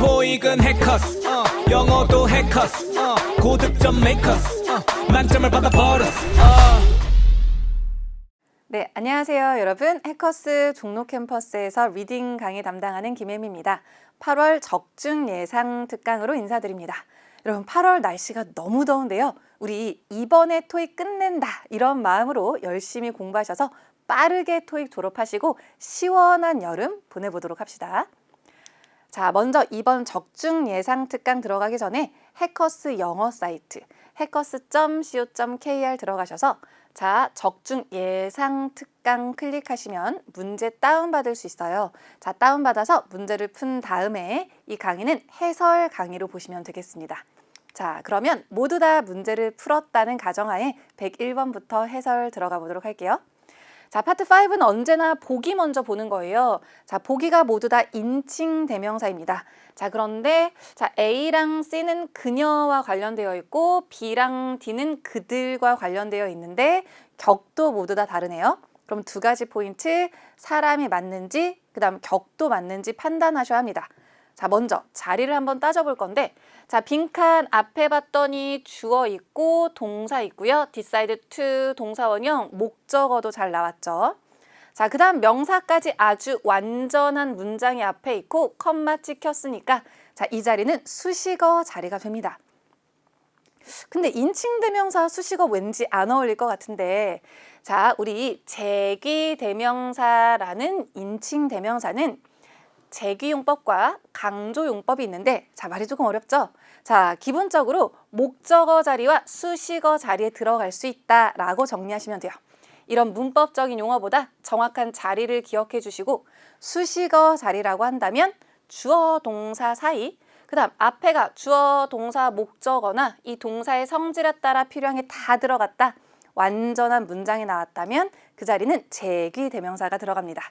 토익은 해커스 영어도 해커스 고득점 메이커스 만점을 받아버렸어 네, 안녕하세요 여러분. 해커스 종로 캠퍼스에서 리딩 강의 담당하는 김혜미입니다. 8월 적중 예상 특강으로 인사드립니다. 여러분 8월 날씨가 너무 더운데요. 우리 이번에 토익 끝낸다 이런 마음으로 열심히 공부하셔서 빠르게 토익 졸업하시고 시원한 여름 보내보도록 합시다. 자, 먼저 이번 적중 예상 특강 들어가기 전에 해커스 영어 사이트 hackers.co.kr 들어가셔서 자, 적중 예상 특강 클릭하시면 문제 다운받을 수 있어요. 자, 다운받아서 문제를 푼 다음에 이 강의는 해설 강의로 보시면 되겠습니다. 자, 그러면 모두 다 문제를 풀었다는 가정하에 101번부터 해설 들어가 보도록 할게요. 자, 파트 5는 언제나 보기 먼저 보는 거예요. 자, 보기가 모두 다 인칭 대명사입니다. 자, 그런데 자, A랑 C는 그녀와 관련되어 있고 B랑 D는 그들과 관련되어 있는데 격도 모두 다 다르네요. 그럼 두 가지 포인트, 사람이 맞는지, 그 다음 격도 맞는지 판단하셔야 합니다. 자, 먼저 자리를 한번 따져볼 건데 자, 빈칸 앞에 봤더니 주어 있고 동사 있고요. decide to 동사원형 목적어도 잘 나왔죠. 자, 그 다음 명사까지 아주 완전한 문장이 앞에 있고 컴마 찍혔으니까 자, 이 자리는 수식어 자리가 됩니다. 근데 인칭대명사 수식어 왠지 안 어울릴 것 같은데 자, 우리 제기대명사라는 인칭대명사는 제기용법과 강조용법이 있는데 자, 말이 조금 어렵죠? 자, 기본적으로 목적어 자리와 수식어 자리에 들어갈 수 있다라고 정리하시면 돼요. 이런 문법적인 용어보다 정확한 자리를 기억해 주시고 수식어 자리라고 한다면 주어 동사 사이 그 다음 앞에가 주어 동사 목적어나 이 동사의 성질에 따라 필요한 게 다 들어갔다 완전한 문장이 나왔다면 그 자리는 제기대명사가 들어갑니다.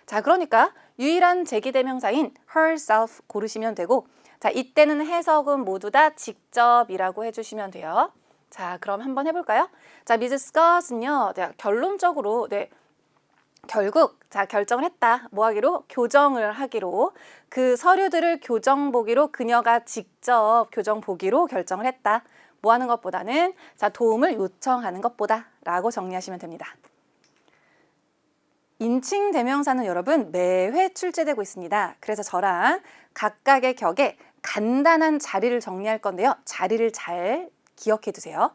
자, 그러니까 유일한 제기대명사인 herself 고르시면 되고 자, 이때는 해석은 모두 다 직접이라고 해주시면 돼요. 자, 그럼 한번 해볼까요? 자, 미즈 스캇은요, 결론적으로 결국 자, 결정을 했다. 뭐 하기로? 교정을 하기로. 그 서류들을 교정 보기로 그녀가 직접 교정 보기로 결정을 했다. 뭐 하는 것보다는 자, 도움을 요청하는 것보다 라고 정리하시면 됩니다. 인칭 대명사는 여러분 매회 출제되고 있습니다. 그래서 저랑 각각의 격에 간단한 자리를 정리할 건데요. 자리를 잘 기억해 두세요.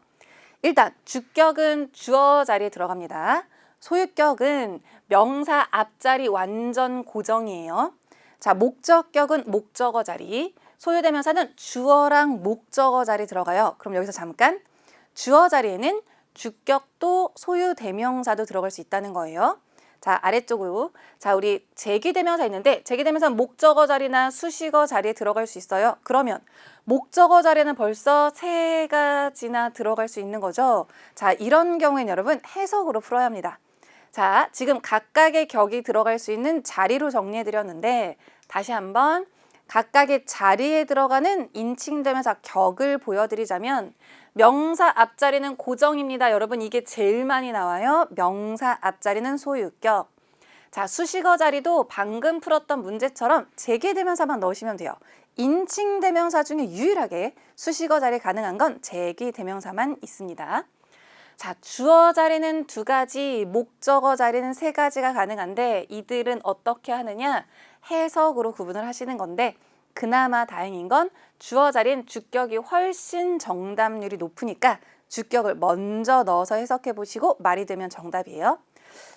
일단 주격은 주어 자리에 들어갑니다. 소유격은 명사 앞자리 완전 고정이에요. 자, 목적격은 목적어 자리. 소유대명사는 주어랑 목적어 자리 들어가요. 그럼 여기서 잠깐 주어 자리에는 주격도 소유대명사도 들어갈 수 있다는 거예요. 자, 아래쪽으로 자, 우리 제기대명사 있는데 제기대명사는 목적어 자리나 수식어 자리에 들어갈 수 있어요. 그러면 목적어 자리는 벌써 세 가지나 들어갈 수 있는 거죠. 자, 이런 경우에는 여러분 해석으로 풀어야 합니다. 자, 지금 각각의 격이 들어갈 수 있는 자리로 정리해 드렸는데 다시 한번 각각의 자리에 들어가는 인칭대명사 격을 보여드리자면 명사 앞자리는 고정입니다. 여러분 이게 제일 많이 나와요. 명사 앞자리는 소유격. 자, 수식어 자리도 방금 풀었던 문제처럼 제기대명사만 넣으시면 돼요. 인칭대명사 중에 유일하게 수식어 자리 가능한 건 제기대명사만 있습니다. 자, 주어 자리는 두 가지, 목적어 자리는 세 가지가 가능한데 이들은 어떻게 하느냐? 해석으로 구분을 하시는 건데 그나마 다행인 건 주어 자리는 주격이 훨씬 정답률이 높으니까 주격을 먼저 넣어서 해석해 보시고 말이 되면 정답이에요.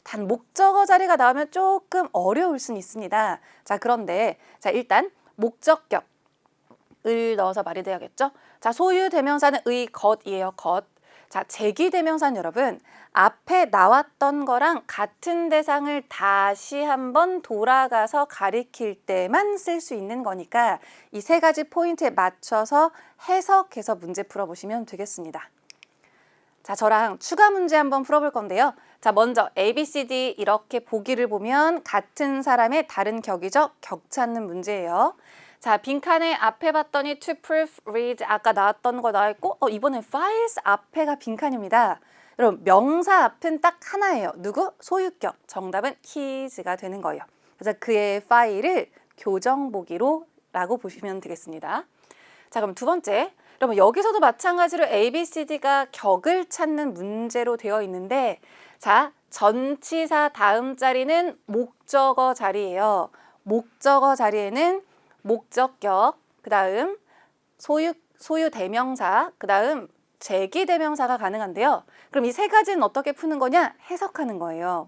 단 목적어 자리가 나오면 조금 어려울 수는 있습니다. 자, 그런데 자, 일단 목적격 을 넣어서 말이 돼야겠죠. 자, 소유대명사는 의, 것이에요. 것. 자, 제기대명사는 여러분 앞에 나왔던 거랑 같은 대상을 다시 한번 돌아가서 가리킬 때만 쓸 수 있는 거니까 이 세 가지 포인트에 맞춰서 해석해서 문제 풀어보시면 되겠습니다. 자, 저랑 추가 문제 한번 풀어볼 건데요. 자, 먼저 A, B, C, D 이렇게 보기를 보면 같은 사람의 다른 격이죠. 격 찾는 문제예요. 자, 빈칸에 앞에 봤더니 to proofread 아까 나왔던 거 나와있고 이번엔 files 앞에가 빈칸입니다. 여러분 명사 앞은 딱 하나예요. 누구? 소유격. 정답은 his가 되는 거예요. 그래서 그의 파일을 교정 보기로 라고 보시면 되겠습니다. 자, 그럼 두 번째. 그러면 여기서도 마찬가지로 A, B, C, D가 격을 찾는 문제로 되어 있는데, 자, 전치사 다음 자리는 목적어 자리예요. 목적어 자리에는 목적격, 그 다음 소유 대명사, 그 다음 제기 대명사가 가능한데요. 그럼 이 세 가지는 어떻게 푸는 거냐? 해석하는 거예요.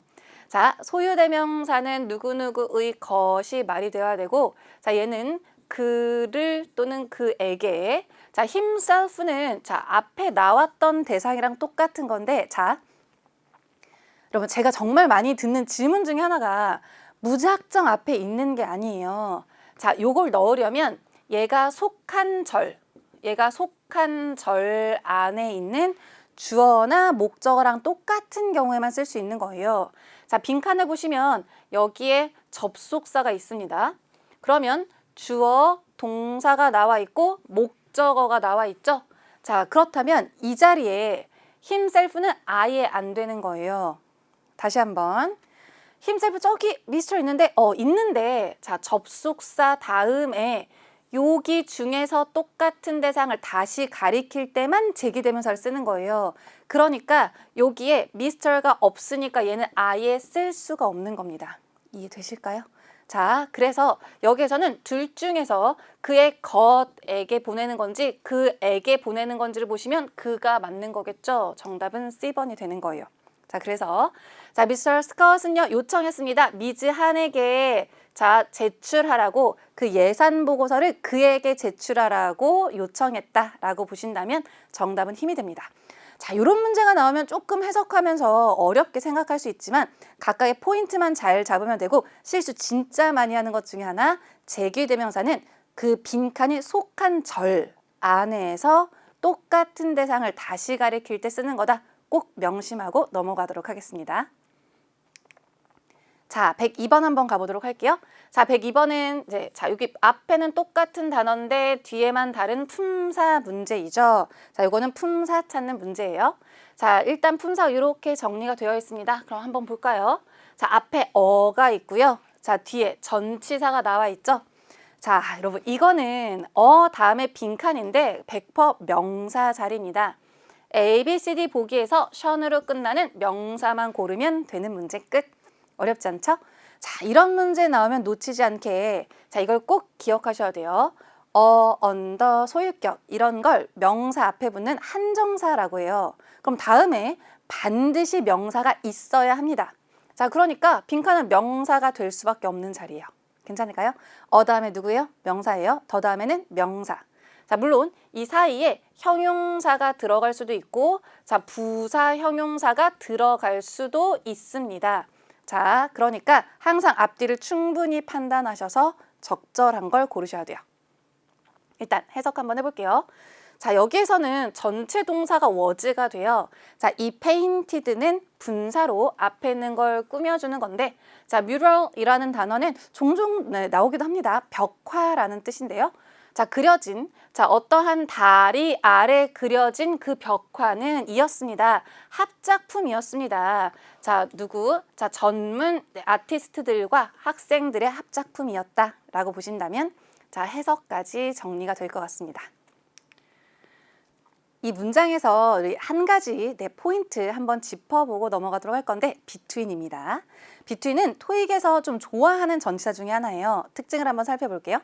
자, 소유 대명사는 누구누구의 것이 말이 되어야 되고, 자, 얘는 그를 또는 그에게, 자, himself는 자, 앞에 나왔던 대상이랑 똑같은 건데, 자, 여러분 제가 정말 많이 듣는 질문 중에 하나가 무작정 앞에 있는 게 아니에요. 자, 요걸 넣으려면 얘가 속한 절 안에 있는 주어나 목적어랑 똑같은 경우에만 쓸 수 있는 거예요. 자, 빈칸을 보시면 여기에 접속사가 있습니다. 그러면 주어, 동사가 나와 있고 목적어가 나와 있죠. 자, 그렇다면 이 자리에 himself는 아예 안 되는 거예요. 다시 한번. himself 저기 미스터 있는데 자, 접속사 다음에 여기 중에서 똑같은 대상을 다시 가리킬 때만 제기대명사를 쓰는 거예요. 그러니까 여기에 미스터가 없으니까 얘는 아예 쓸 수가 없는 겁니다. 이해되실까요? 자, 그래서 여기에서는 둘 중에서 그의 것에게 보내는 건지 그에게 보내는 건지를 보시면 그가 맞는 거겠죠. 정답은 C번이 되는 거예요. 자, 그래서 자, 미스터 스캇은요 요청했습니다. 미즈한에게 자, 제출하라고 그 예산 보고서를 그에게 제출하라고 요청했다라고 보신다면 정답은 힘이 됩니다. 자, 이런 문제가 나오면 조금 해석하면서 어렵게 생각할 수 있지만 각각의 포인트만 잘 잡으면 되고, 실수 진짜 많이 하는 것 중에 하나, 제기대명사는 그 빈칸이 속한 절 안에서 똑같은 대상을 다시 가리킬 때 쓰는 거다. 꼭 명심하고 넘어가도록 하겠습니다. 자, 102번 한번 가보도록 할게요. 자, 102번은 이제 자, 여기 앞에는 똑같은 단어인데 뒤에만 다른 품사 문제이죠. 자, 이거는 품사 찾는 문제예요. 자, 일단 품사 이렇게 정리가 되어 있습니다. 그럼 한번 볼까요? 자, 앞에 어가 있고요. 자, 뒤에 전치사가 나와 있죠. 자, 여러분 이거는 다음에 빈칸인데 100% 명사 자리입니다. A, B, C, D 보기에서 션으로 끝나는 명사만 고르면 되는 문제 끝. 어렵지 않죠? 자, 이런 문제 나오면 놓치지 않게 자, 이걸 꼭 기억하셔야 돼요. 언더, 소유격 이런 걸 명사 앞에 붙는 한정사라고 해요. 그럼 다음에 반드시 명사가 있어야 합니다. 자, 그러니까 빈칸은 명사가 될 수밖에 없는 자리예요. 괜찮을까요? 다음에 누구예요? 명사예요. 더 다음에는 명사. 자, 물론 이 사이에 형용사가 들어갈 수도 있고, 자, 부사 형용사가 들어갈 수도 있습니다. 자, 그러니까 항상 앞뒤를 충분히 판단하셔서 적절한 걸 고르셔야 돼요. 일단 해석 한번 해볼게요. 자, 여기에서는 전체 동사가 was가 돼요. 자, 이 painted는 분사로 앞에 있는 걸 꾸며주는 건데, 자, mural이라는 단어는 종종 나오기도 합니다. 벽화라는 뜻인데요. 자, 그려진, 자, 어떠한 다리 아래 그려진 그 벽화는 이었습니다. 합작품이었습니다. 자, 자, 전문 아티스트들과 학생들의 합작품이었다라고 보신다면, 자, 해석까지 정리가 될 것 같습니다. 이 문장에서 한 가지 포인트 한번 짚어보고 넘어가도록 할 건데, between입니다. between은 토익에서 좀 좋아하는 전치사 중에 하나예요. 특징을 한번 살펴볼게요.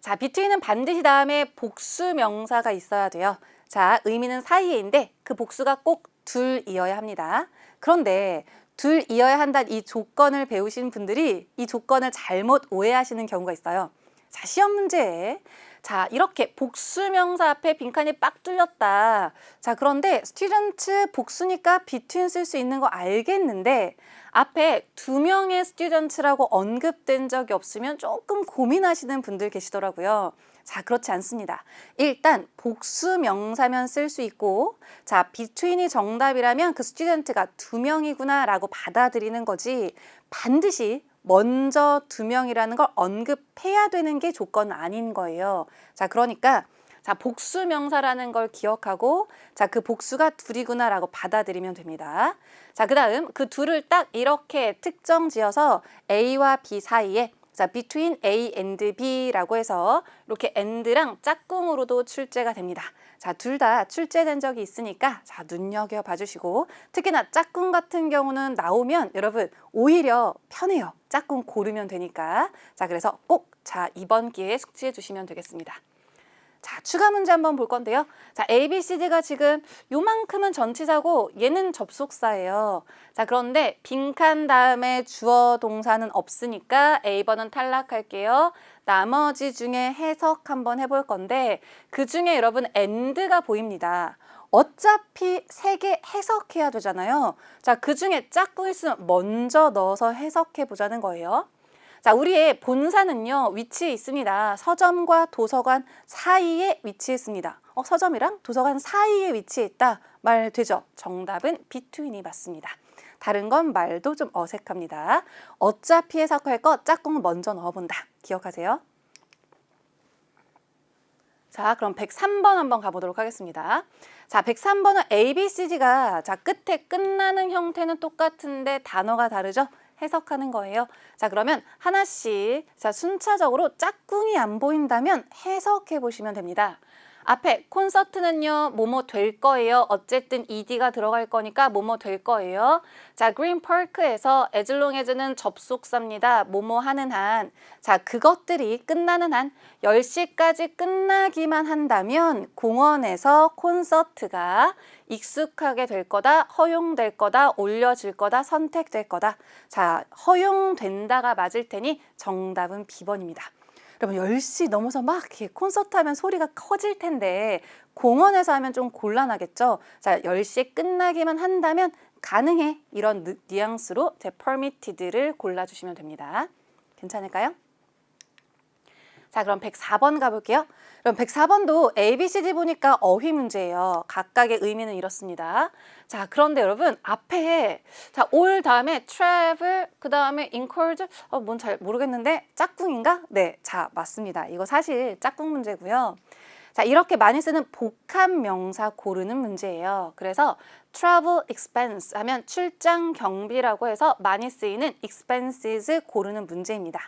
자, between은 반드시 다음에 복수 명사가 있어야 돼요. 자, 의미는 사이에인데 그 복수가 꼭 둘이어야 합니다. 그런데 둘이어야 한다는 이 조건을 배우신 분들이 이 조건을 잘못 오해하시는 경우가 있어요. 자, 시험 문제에 자, 이렇게 복수 명사 앞에 빈칸이 빡 뚫렸다. 자, 그런데 student 복수니까 between 쓸 수 있는 거 알겠는데 앞에 2명의 student라고 언급된 적이 없으면 조금 고민하시는 분들 계시더라고요. 자, 그렇지 않습니다. 일단 복수 명사면 쓸 수 있고, 자, between이 정답이라면 그 student가 2명이구나 라고 받아들이는 거지, 반드시 먼저 2명이라는 걸 언급해야 되는 게 조건 아닌 거예요. 자, 그러니까 자, 복수 명사라는 걸 기억하고, 자, 그 복수가 둘이구나라고 받아들이면 됩니다. 자, 그 다음 그 둘을 딱 이렇게 특정 지어서 A와 B 사이에 자, between A and B라고 해서 이렇게 and랑 짝꿍으로도 출제가 됩니다. 자, 둘 다 출제된 적이 있으니까 자, 눈여겨봐 주시고 특히나 짝꿍 같은 경우는 나오면 여러분 오히려 편해요. 짝꿍 고르면 되니까. 자, 그래서 꼭 자, 이번 기회에 숙지해 주시면 되겠습니다. 자, 추가 문제 한번 볼 건데요. 자, A, B, C, D가 지금 요만큼은 전치사고 얘는 접속사예요. 자, 그런데 빈칸 다음에 주어 동사는 없으니까 A번은 탈락할게요. 나머지 중에 해석 한번 해볼 건데 그 중에 여러분 and가 보입니다. 어차피 3개 해석해야 되잖아요. 자, 그 중에 짝꿍 있으면 먼저 넣어서 해석해 보자는 거예요. 자, 우리의 본사는요, 위치에 있습니다. 서점과 도서관 사이에 위치했습니다. 서점이랑 도서관 사이에 위치해 있다. 말 되죠? 정답은 between이 맞습니다. 다른 건 말도 좀 어색합니다. 어차피 해석할 거 짝꿍을 먼저 넣어본다. 기억하세요? 자, 그럼 103번 한번 가보도록 하겠습니다. 자, 103번은 A, B, C, D가 자, 끝에 끝나는 형태는 똑같은데 단어가 다르죠? 해석하는 거예요. 자, 그러면 하나씩 자, 순차적으로 짝꿍이 안 보인다면 해석해 보시면 됩니다. 앞에 콘서트는요, 뭐뭐 될 거예요. 어쨌든 ed가 들어갈 거니까 뭐뭐 될 거예요. 자, 그린 파크에서 as long as는 접속사입니다. 뭐뭐 하는 한. 자, 그것들이 끝나는 한 10시까지 끝나기만 한다면 공원에서 콘서트가 익숙하게 될 거다, 허용될 거다, 올려질 거다, 선택될 거다. 자, 허용된다가 맞을 테니 정답은 B번입니다. 여러분 10시 넘어서 막 이렇게 콘서트 하면 소리가 커질 텐데 공원에서 하면 좀 곤란하겠죠. 자, 10시에 끝나기만 한다면 가능해. 이런 뉘앙스로 제 permitted를 골라주시면 됩니다. 괜찮을까요? 자, 그럼 104번 가볼게요. 그럼 104번도 A, B, C, D 보니까 어휘 문제예요. 각각의 의미는 이렇습니다. 자, 그런데 여러분 앞에 자, all 다음에 travel 그 다음에 incurred 뭔 잘 모르겠는데 짝꿍인가? 네, 자, 맞습니다. 이거 사실 짝꿍 문제고요. 자, 이렇게 많이 쓰는 복합 명사 고르는 문제예요. 그래서 travel expense 하면 출장 경비라고 해서 많이 쓰이는 expenses 고르는 문제입니다.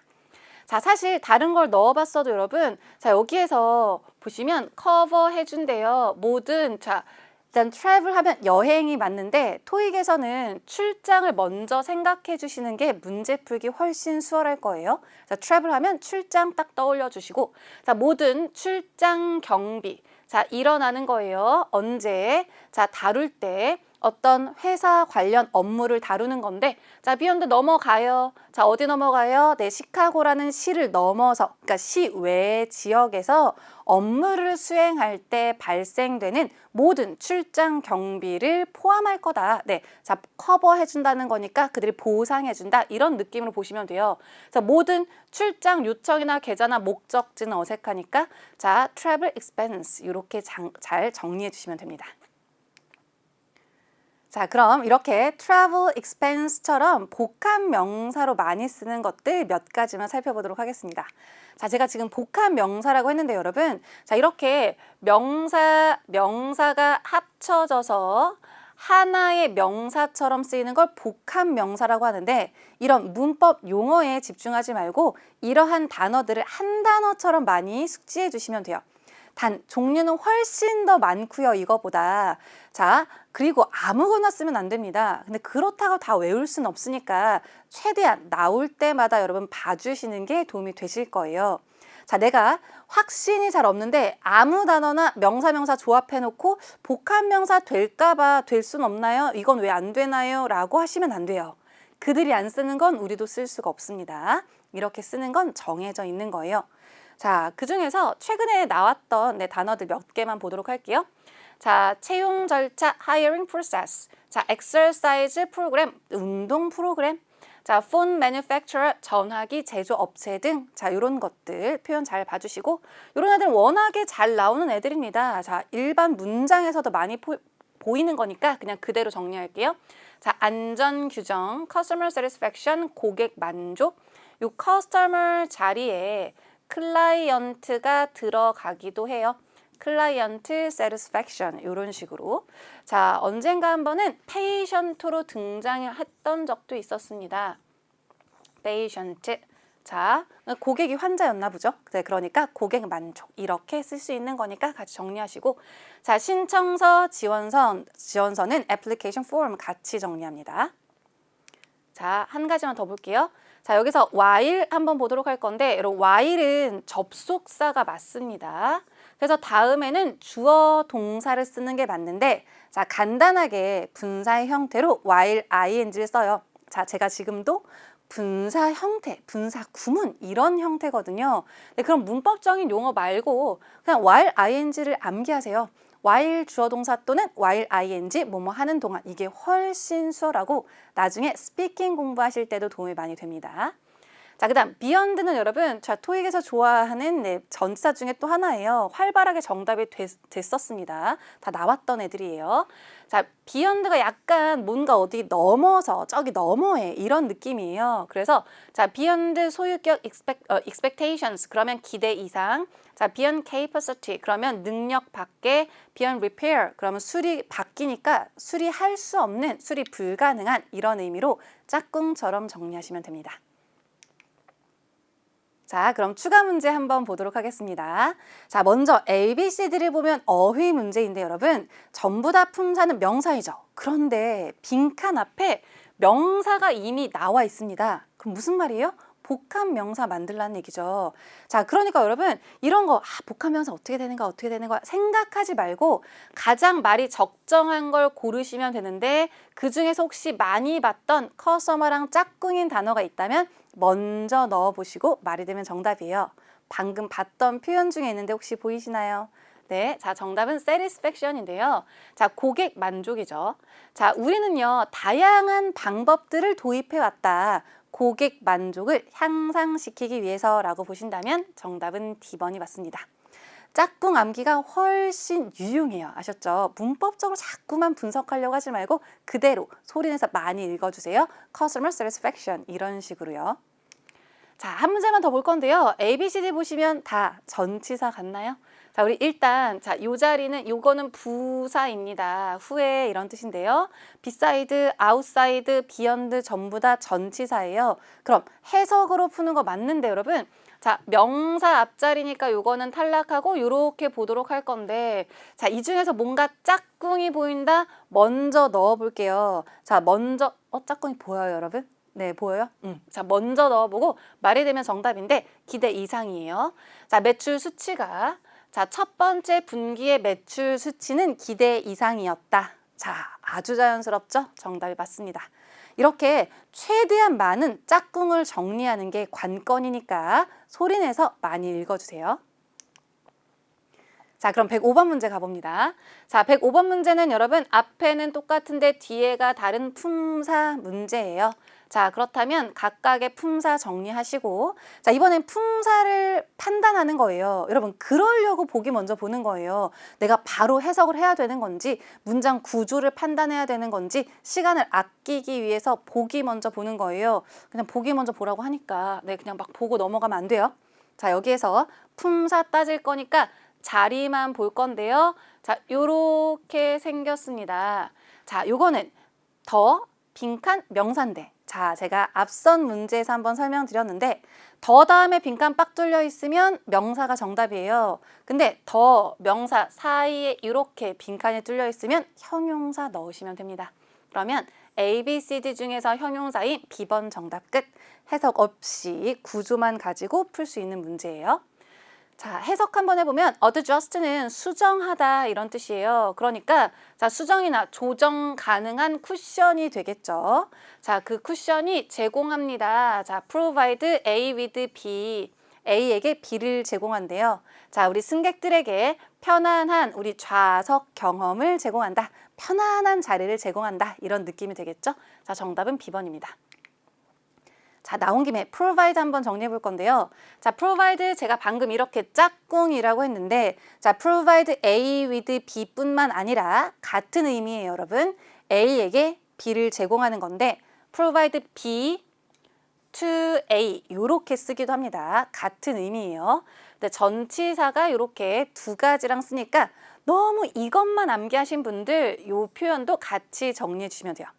자, 사실 다른 걸 넣어봤어도 여러분, 자, 여기에서 보시면 커버 해준대요. 모든, 자, 일단 travel 하면 여행이 맞는데 토익에서는 출장을 먼저 생각해 주시는 게 문제 풀기 훨씬 수월할 거예요. 자, travel 하면 출장 딱 떠올려 주시고, 자, 모든 출장 경비. 자, 일어나는 거예요. 언제? 자, 다룰 때. 어떤 회사 관련 업무를 다루는 건데 자, 비욘드 넘어가요. 자, 어디 넘어가요? 네, 시카고라는 시를 넘어서 그러니까 시 외 지역에서 업무를 수행할 때 발생되는 모든 출장 경비를 포함할 거다. 네, 자, 커버해 준다는 거니까 그들이 보상해 준다. 이런 느낌으로 보시면 돼요. 자, 모든 출장 요청이나 계좌나 목적지는 어색하니까 자, travel expense 이렇게 잘 정리해 주시면 됩니다. 자, 그럼 이렇게 travel expense처럼 복합 명사로 많이 쓰는 것들 몇 가지만 살펴보도록 하겠습니다. 자, 제가 지금 복합 명사라고 했는데 여러분, 자, 이렇게 명사가 합쳐져서 하나의 명사처럼 쓰이는 걸 복합 명사라고 하는데 이런 문법 용어에 집중하지 말고 이러한 단어들을 한 단어처럼 많이 숙지해 주시면 돼요. 단 종류는 훨씬 더 많고요, 이거보다. 자, 그리고 아무거나 쓰면 안 됩니다. 근데 그렇다고 다 외울 수는 없으니까 최대한 나올 때마다 여러분 봐주시는 게 도움이 되실 거예요. 자, 내가 확신이 잘 없는데 아무 단어나 명사 조합해놓고 복합명사 될까봐 될 순 없나요? 이건 왜 안 되나요? 라고 하시면 안 돼요. 그들이 안 쓰는 건 우리도 쓸 수가 없습니다. 이렇게 쓰는 건 정해져 있는 거예요. 자, 그 중에서 최근에 나왔던 단어들 몇 개만 보도록 할게요. 자, 채용 절차, hiring process. 자, exercise 프로그램, 운동 프로그램. 자, phone manufacturer, 전화기 제조업체 등. 자, 이런 것들 표현 잘 봐주시고 이런 애들 워낙에 잘 나오는 애들입니다. 자, 일반 문장에서도 많이 보이는 거니까 그냥 그대로 정리할게요. 자, 안전 규정, customer satisfaction, 고객 만족. 요 customer 자리에 클라이언트가 들어가기도 해요. 클라이언트 satisfaction 이런 식으로. 자, 언젠가 한 번은 페이션트로 등장했던 적도 있었습니다. 페이션트. 자, 고객이 환자였나 보죠. 네, 그러니까 고객 만족 이렇게 쓸 수 있는 거니까 같이 정리하시고, 자, 신청서, 지원서는 application form 같이 정리합니다. 자, 한 가지만 더 볼게요. 자, 여기서 while 한번 보도록 할 건데, 여러분 while은 접속사가 맞습니다. 그래서 다음에는 주어 동사를 쓰는 게 맞는데, 자, 간단하게 분사의 형태로 while ing를 써요. 자, 제가 지금도 분사 형태, 분사 구문 이런 형태거든요. 네, 그럼 문법적인 용어 말고 그냥 while ing를 암기하세요. while 주어 동사 또는 while ing 뭐뭐 하는 동안, 이게 훨씬 수월하고 나중에 스피킹 공부하실 때도 도움이 많이 됩니다. 자, 그 다음 beyond는 여러분, 자, 토익에서 좋아하는 전치사 중에 또 하나예요. 활발하게 정답이 됐었습니다. 다 나왔던 애들이에요. 자, beyond가 약간 뭔가 어디 넘어서, 저기 너머에 이런 느낌이에요. 그래서 자, beyond 소유격 expectations 그러면 기대 이상, 자, beyond capacity 그러면 능력 밖에, beyond repair 그러면 수리 바뀌니까 수리할 수 없는, 수리 불가능한 이런 의미로 짝꿍처럼 정리하시면 됩니다. 자, 그럼 추가 문제 한번 보도록 하겠습니다. 자, 먼저 A, B, C, D를 보면 어휘 문제인데 여러분, 전부 다 품사는 명사이죠. 그런데 빈칸 앞에 명사가 이미 나와 있습니다. 그럼 무슨 말이에요? 복합 명사 만들라는 얘기죠. 자, 그러니까 여러분 이런 거 복합 명사 어떻게 되는 거야 생각하지 말고 가장 말이 적정한 걸 고르시면 되는데, 그 중에서 혹시 많이 봤던 커서머랑 짝꿍인 단어가 있다면 먼저 넣어보시고 말이 되면 정답이에요. 방금 봤던 표현 중에 있는데 혹시 보이시나요? 네, 자, 정답은 satisfaction인데요. 자, 고객 만족이죠. 자, 우리는요 다양한 방법들을 도입해 왔다. 고객 만족을 향상시키기 위해서라고 보신다면 정답은 D번이 맞습니다. 짝꿍 암기가 훨씬 유용해요. 아셨죠? 문법적으로 자꾸만 분석하려고 하지 말고 그대로 소리내서 많이 읽어주세요. Customer satisfaction 이런 식으로요. 자, 한 문제만 더 볼 건데요. A, B, C, D 보시면 다 전치사 같나요? 자, 우리 일단 자, 요 자리는 요거는 부사입니다. 후에 이런 뜻인데요. beside, outside, beyond 전부 다 전치사예요. 그럼 해석으로 푸는 거 맞는데 여러분, 자, 명사 앞자리니까 요거는 탈락하고 요렇게 보도록 할 건데, 자, 이 중에서 뭔가 짝꿍이 보인다? 먼저 넣어 볼게요. 자, 먼저 짝꿍이 보여요, 여러분? 네, 보여요? 자, 먼저 넣어보고 말이 되면 정답인데 기대 이상이에요. 자, 매출 수치가, 자, 첫 번째 분기의 매출 수치는 기대 이상이었다. 자, 아주 자연스럽죠? 정답이 맞습니다. 이렇게 최대한 많은 짝꿍을 정리하는 게 관건이니까 소리내서 많이 읽어주세요. 자, 그럼 105번 문제 가봅니다. 자, 105번 문제는 여러분 앞에는 똑같은데 뒤에가 다른 품사 문제예요. 자, 그렇다면 각각의 품사 정리하시고, 자, 이번엔 품사를 판단하는 거예요. 여러분, 그러려고 보기 먼저 보는 거예요. 내가 바로 해석을 해야 되는 건지, 문장 구조를 판단해야 되는 건지, 시간을 아끼기 위해서 보기 먼저 보는 거예요. 그냥 보기 먼저 보라고 하니까 그냥 막 보고 넘어가면 안 돼요. 자, 여기에서 품사 따질 거니까 자리만 볼 건데요. 자, 요렇게 생겼습니다. 자, 요거는 더 빈칸 명사인데, 자, 제가 앞선 문제에서 한번 설명드렸는데 더 다음에 빈칸 빡 뚫려 있으면 명사가 정답이에요. 근데 더 명사 사이에 이렇게 빈칸이 뚫려 있으면 형용사 넣으시면 됩니다. 그러면 A, B, C, D 중에서 형용사인 B번 정답 끝. 해석 없이 구조만 가지고 풀 수 있는 문제예요. 자, 해석 한번 해보면 adjust는 수정하다 이런 뜻이에요. 그러니까 자, 수정이나 조정 가능한 쿠션이 되겠죠. 자, 그 쿠션이 제공합니다. 자, provide A with B. A에게 B를 제공한대요. 자, 우리 승객들에게 편안한 우리 좌석 경험을 제공한다. 편안한 자리를 제공한다. 이런 느낌이 되겠죠. 자, 정답은 B번입니다. 자, 나온 김에 provide 한번 정리해 볼 건데요. 자, provide 제가 방금 이렇게 짝꿍이라고 했는데, 자, provide A with B 뿐만 아니라 같은 의미예요, 여러분. A에게 B를 제공하는 건데, provide B to A 이렇게 쓰기도 합니다. 같은 의미예요. 근데 전치사가 이렇게 두 가지랑 쓰니까 너무 이것만 암기하신 분들 이 표현도 같이 정리해 주시면 돼요.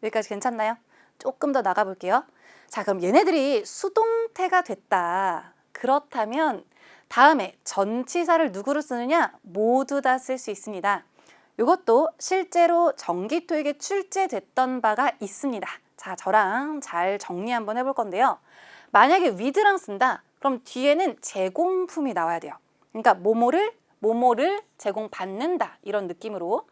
여기까지 괜찮나요? 조금 더 나가 볼게요. 자, 그럼 얘네들이 수동태가 됐다. 그렇다면 다음에 전치사를 누구로 쓰느냐? 모두 다 쓸 수 있습니다. 이것도 실제로 정기토익에 출제됐던 바가 있습니다. 자, 저랑 잘 정리 한번 해볼 건데요. 만약에 with랑 쓴다. 그럼 뒤에는 제공품이 나와야 돼요. 그러니까 뭐뭐를 제공받는다 이런 느낌으로.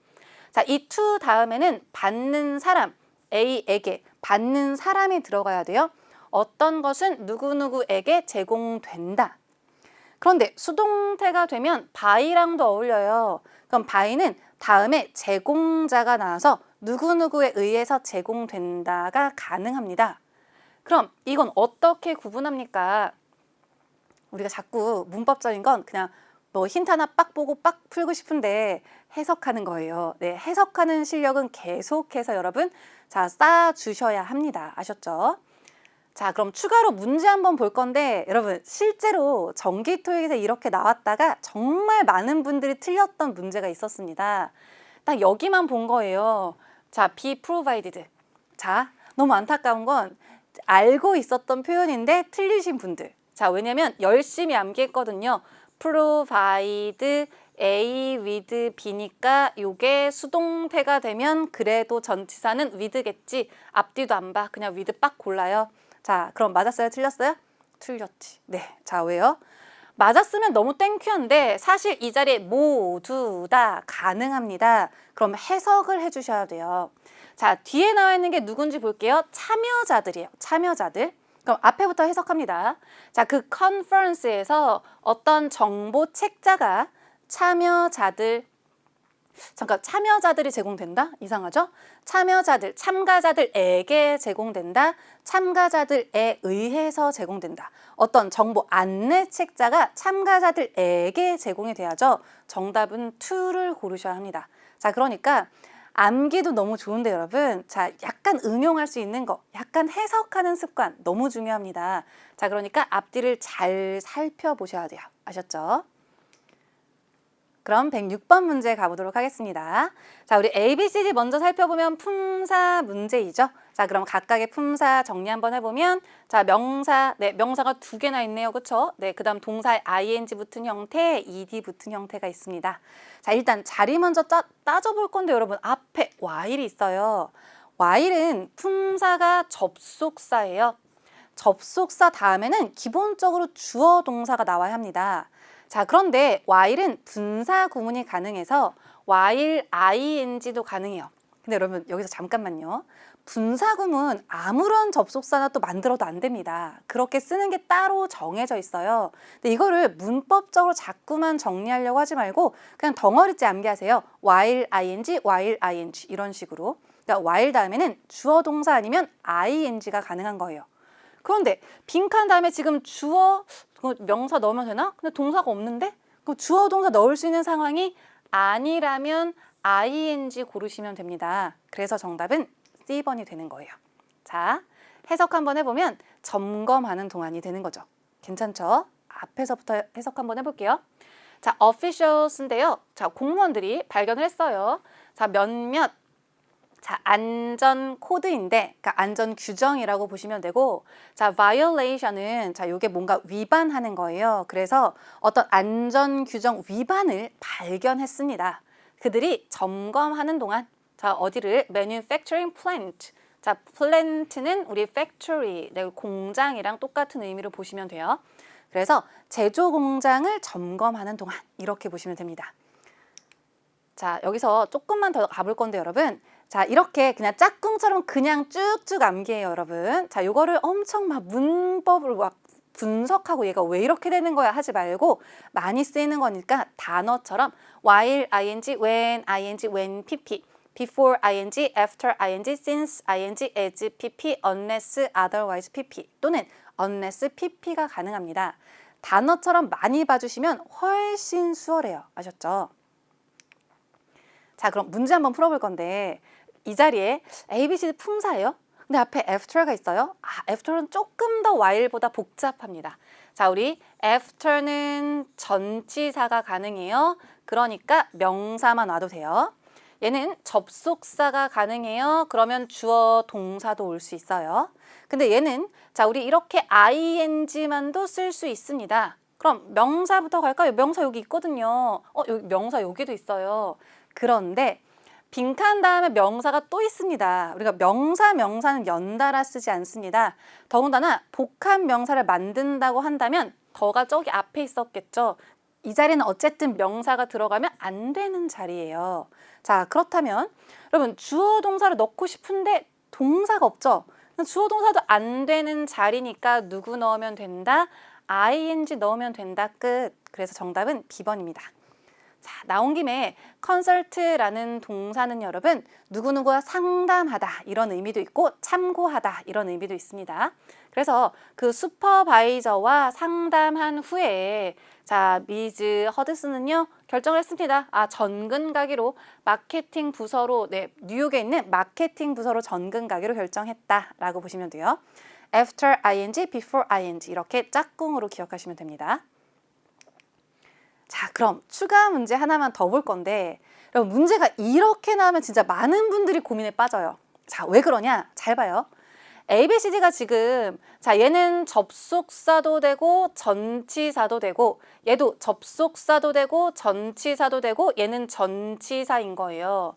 자, 이 to 다음에는 받는 사람, A에게 받는 사람이 들어가야 돼요. 어떤 것은 누구누구에게 제공된다. 그런데 수동태가 되면 by랑도 어울려요. 그럼 by는 다음에 제공자가 나와서 누구누구에 의해서 제공된다가 가능합니다. 그럼 이건 어떻게 구분합니까? 우리가 자꾸 문법적인 건 그냥 뭐 힌트 하나 빡 보고 빡 풀고 싶은데 해석하는 거예요. 네, 해석하는 실력은 계속해서 여러분 자 쌓아주셔야 합니다. 아셨죠? 자, 그럼 추가로 문제 한번 볼 건데 여러분 실제로 정기토익에서 이렇게 나왔다가 정말 많은 분들이 틀렸던 문제가 있었습니다. 딱 여기만 본 거예요. 자, be provided. 자, 너무 안타까운 건 알고 있었던 표현인데 틀리신 분들. 자, 왜냐면 열심히 암기했거든요. provide A with B니까 요게 수동태가 되면 그래도 전치사는 with겠지. 앞뒤도 안 봐. 그냥 with 빡 골라요. 자, 그럼 맞았어요? 틀렸어요? 틀렸지. 네. 자, 왜요? 맞았으면 너무 땡큐한데 사실 이 자리에 모두 다 가능합니다. 그럼 해석을 해주셔야 돼요. 자, 뒤에 나와 있는 게 누군지 볼게요. 참여자들이에요. 참여자들. 그럼 앞에부터 해석합니다. 자, 그 컨퍼런스에서 어떤 정보 책자가 참여자들이 제공된다? 이상하죠? 참가자들에게 제공된다. 참가자들에 의해서 제공된다. 어떤 정보 안내 책자가 참가자들에게 제공이 돼야죠. 정답은 to를 고르셔야 합니다. 자, 그러니까 암기도 너무 좋은데 여러분, 자, 약간 응용할 수 있는 거, 약간 해석하는 습관 너무 중요합니다. 자, 그러니까 앞뒤를 잘 살펴보셔야 돼요. 아셨죠? 그럼 106번 문제 가보도록 하겠습니다. 자, 우리 ABCD 먼저 살펴보면 품사 문제이죠. 자, 그럼 각각의 품사 정리 한번 해보면 자, 명사, 네, 명사가 두 개나 있네요. 그렇죠? 네, 그 다음 동사에 ing 붙은 형태, ed 붙은 형태가 있습니다. 자, 일단 자리 먼저 따져볼 건데 여러분 앞에 while이 있어요. while은 품사가 접속사예요. 접속사 다음에는 기본적으로 주어 동사가 나와야 합니다. 자, 그런데 while은 분사 구문이 가능해서 while ing도 가능해요. 근데 여러분 여기서 잠깐만요. 분사 구문 아무런 접속사나 또 만들어도 안 됩니다. 그렇게 쓰는 게 따로 정해져 있어요. 근데 이거를 문법적으로 자꾸만 정리하려고 하지 말고 그냥 덩어리째 암기하세요. while ing 이런 식으로. 그러니까 while 다음에는 주어 동사 아니면 ing가 가능한 거예요. 그런데 빈칸 다음에 지금 주어 명사 넣으면 되나? 근데 동사가 없는데? 그럼 주어 동사 넣을 수 있는 상황이 아니라면 ing 고르시면 됩니다. 그래서 정답은 C번이 되는 거예요. 자, 해석 한번 해보면 점검하는 동안이 되는 거죠. 괜찮죠? 앞에서부터 해석 한번 해볼게요. 자, officials인데요. 자, 공무원들이 발견을 했어요. 자, 몇몇 자, 안전 코드인데, 그러니까 안전 규정이라고 보시면 되고, 자, violation은 자, 요게 뭔가 위반하는 거예요. 그래서 어떤 안전 규정 위반을 발견했습니다. 그들이 점검하는 동안, 자, 어디를 manufacturing plant. 자, plant는 우리 factory, 공장이랑 똑같은 의미로 보시면 돼요. 그래서 제조 공장을 점검하는 동안 이렇게 보시면 됩니다. 자, 여기서 조금만 더 가볼 건데 여러분. 자, 이렇게 그냥 짝꿍처럼 그냥 쭉쭉 암기해요, 여러분. 자, 요거를 엄청 막 문법을 막 분석하고 얘가 왜 이렇게 되는 거야 하지 말고 많이 쓰이는 거니까 단어처럼 while ing, when pp, before ing, after ing, since ing, as pp, unless otherwise pp 또는 unless pp가 가능합니다. 단어처럼 많이 봐주시면 훨씬 수월해요. 아셨죠? 자, 그럼 문제 한번 풀어볼 건데 이 자리에 ABCD 품사예요. 근데 앞에 after가 있어요. after는 조금 더 while보다 복잡합니다. 자, 우리 after는 전치사가 가능해요. 그러니까 명사만 와도 돼요. 얘는 접속사가 가능해요. 그러면 주어 동사도 올 수 있어요. 근데 얘는 자, 우리 이렇게 ing만도 쓸 수 있습니다. 그럼 명사부터 갈까요? 명사 여기 있거든요. 여기 명사 여기도 있어요. 그런데 빈칸 다음에 명사가 또 있습니다. 우리가 명사는 연달아 쓰지 않습니다. 더군다나 복합 명사를 만든다고 한다면 더가 저기 앞에 있었겠죠. 이 자리는 어쨌든 명사가 들어가면 안 되는 자리예요. 자, 그렇다면 여러분 주어 동사를 넣고 싶은데 동사가 없죠. 주어 동사도 안 되는 자리니까 누구 넣으면 된다? ing 넣으면 된다. 끝. 그래서 정답은 B번입니다. 자, 나온 김에 consult라는 동사는 여러분 누구누구와 상담하다 이런 의미도 있고 참고하다 이런 의미도 있습니다. 그래서 그 슈퍼바이저와 상담한 후에 자, 미즈 허드슨은요 결정을 했습니다. 전근 가기로 마케팅 부서로 뉴욕에 있는 마케팅 부서로 전근 가기로 결정했다라고 보시면 돼요. After ing, before ing 이렇게 짝꿍으로 기억하시면 됩니다. 자, 그럼 추가 문제 하나만 더 볼 건데 여러분 문제가 이렇게 나오면 진짜 많은 분들이 고민에 빠져요. 자, 왜 그러냐? 잘 봐요. ABCD가 지금 자, 얘는 접속사도 되고 전치사도 되고 얘도 접속사도 되고 전치사도 되고 얘는 전치사인 거예요.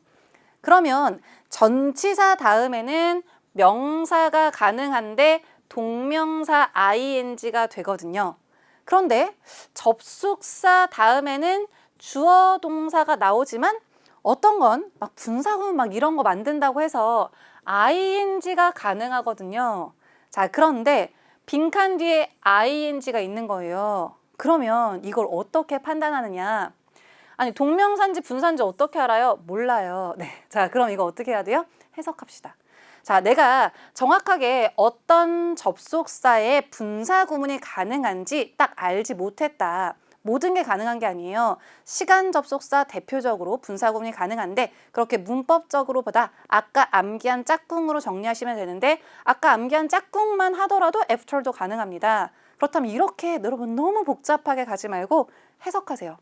그러면 전치사 다음에는 명사가 가능한데 동명사 ing가 되거든요. 그런데 접속사 다음에는 주어 동사가 나오지만 어떤 건 막 분사구문 막 이런 거 만든다고 해서 ing가 가능하거든요. 자, 그런데 빈칸 뒤에 ing가 있는 거예요. 그러면 이걸 어떻게 판단하느냐? 아니, 동명사인지 분사인지 어떻게 알아요? 몰라요. 네. 자, 그럼 이거 어떻게 해야 돼요? 해석합시다. 자, 내가 정확하게 어떤 접속사의 분사 구문이 가능한지 딱 알지 못했다. 모든 게 가능한 게 아니에요. 시간 접속사 대표적으로 분사 구문이 가능한데 그렇게 문법적으로 보다 아까 암기한 짝꿍으로 정리하시면 되는데 아까 암기한 짝꿍만 하더라도 after도 가능합니다. 그렇다면 이렇게 여러분 너무 복잡하게 가지 말고 해석하세요.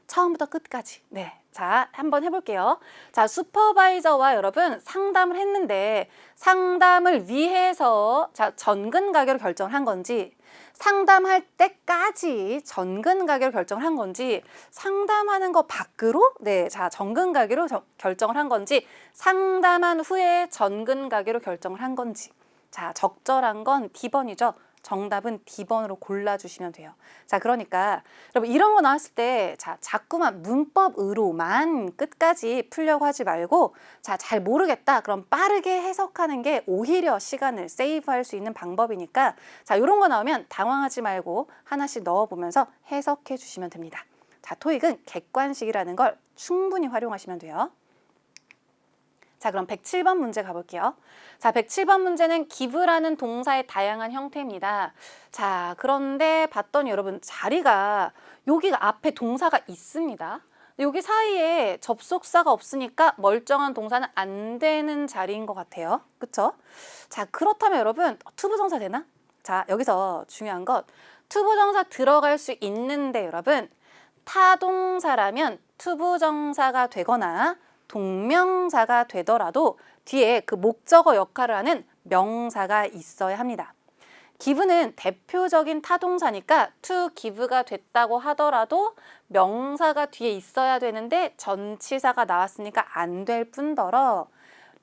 처음부터 끝까지. 네. 자, 한번 해볼게요. 자, 슈퍼바이저와 여러분 상담을 했는데 상담을 위해서 자, 전근 가격을 결정을 한 건지 상담할 때까지 전근 가격을 결정을 한 건지 상담하는 거 밖으로 네, 자, 전근 가격으로 결정을 한 건지 상담한 후에 전근 가격으로 결정을 한 건지 자, 적절한 건 D번이죠. 정답은 D번으로 골라주시면 돼요. 자, 그러니까 여러분 이런 거 나왔을 때 자, 자꾸만 문법으로만 끝까지 풀려고 하지 말고 자, 잘 모르겠다. 그럼 빠르게 해석하는 게 오히려 시간을 세이브할 수 있는 방법이니까 자, 이런 거 나오면 당황하지 말고 하나씩 넣어보면서 해석해 주시면 됩니다. 자, 토익은 객관식이라는 걸 충분히 활용하시면 돼요. 자, 그럼 107번 문제 가볼게요. 자, 107번 문제는 give라는 동사의 다양한 형태입니다. 자, 그런데 봤더니 여러분 자리가 여기가 앞에 동사가 있습니다. 여기 사이에 접속사가 없으니까 멀쩡한 동사는 안 되는 자리인 것 같아요. 그쵸? 자, 그렇다면 여러분 투부정사 되나? 자, 여기서 중요한 것 투부정사 들어갈 수 있는데 여러분 타동사라면 투부정사가 되거나 동명사가 되더라도 뒤에 그 목적어 역할을 하는 명사가 있어야 합니다. give는 대표적인 타동사니까 to give가 됐다고 하더라도 명사가 뒤에 있어야 되는데 전치사가 나왔으니까 안 될 뿐더러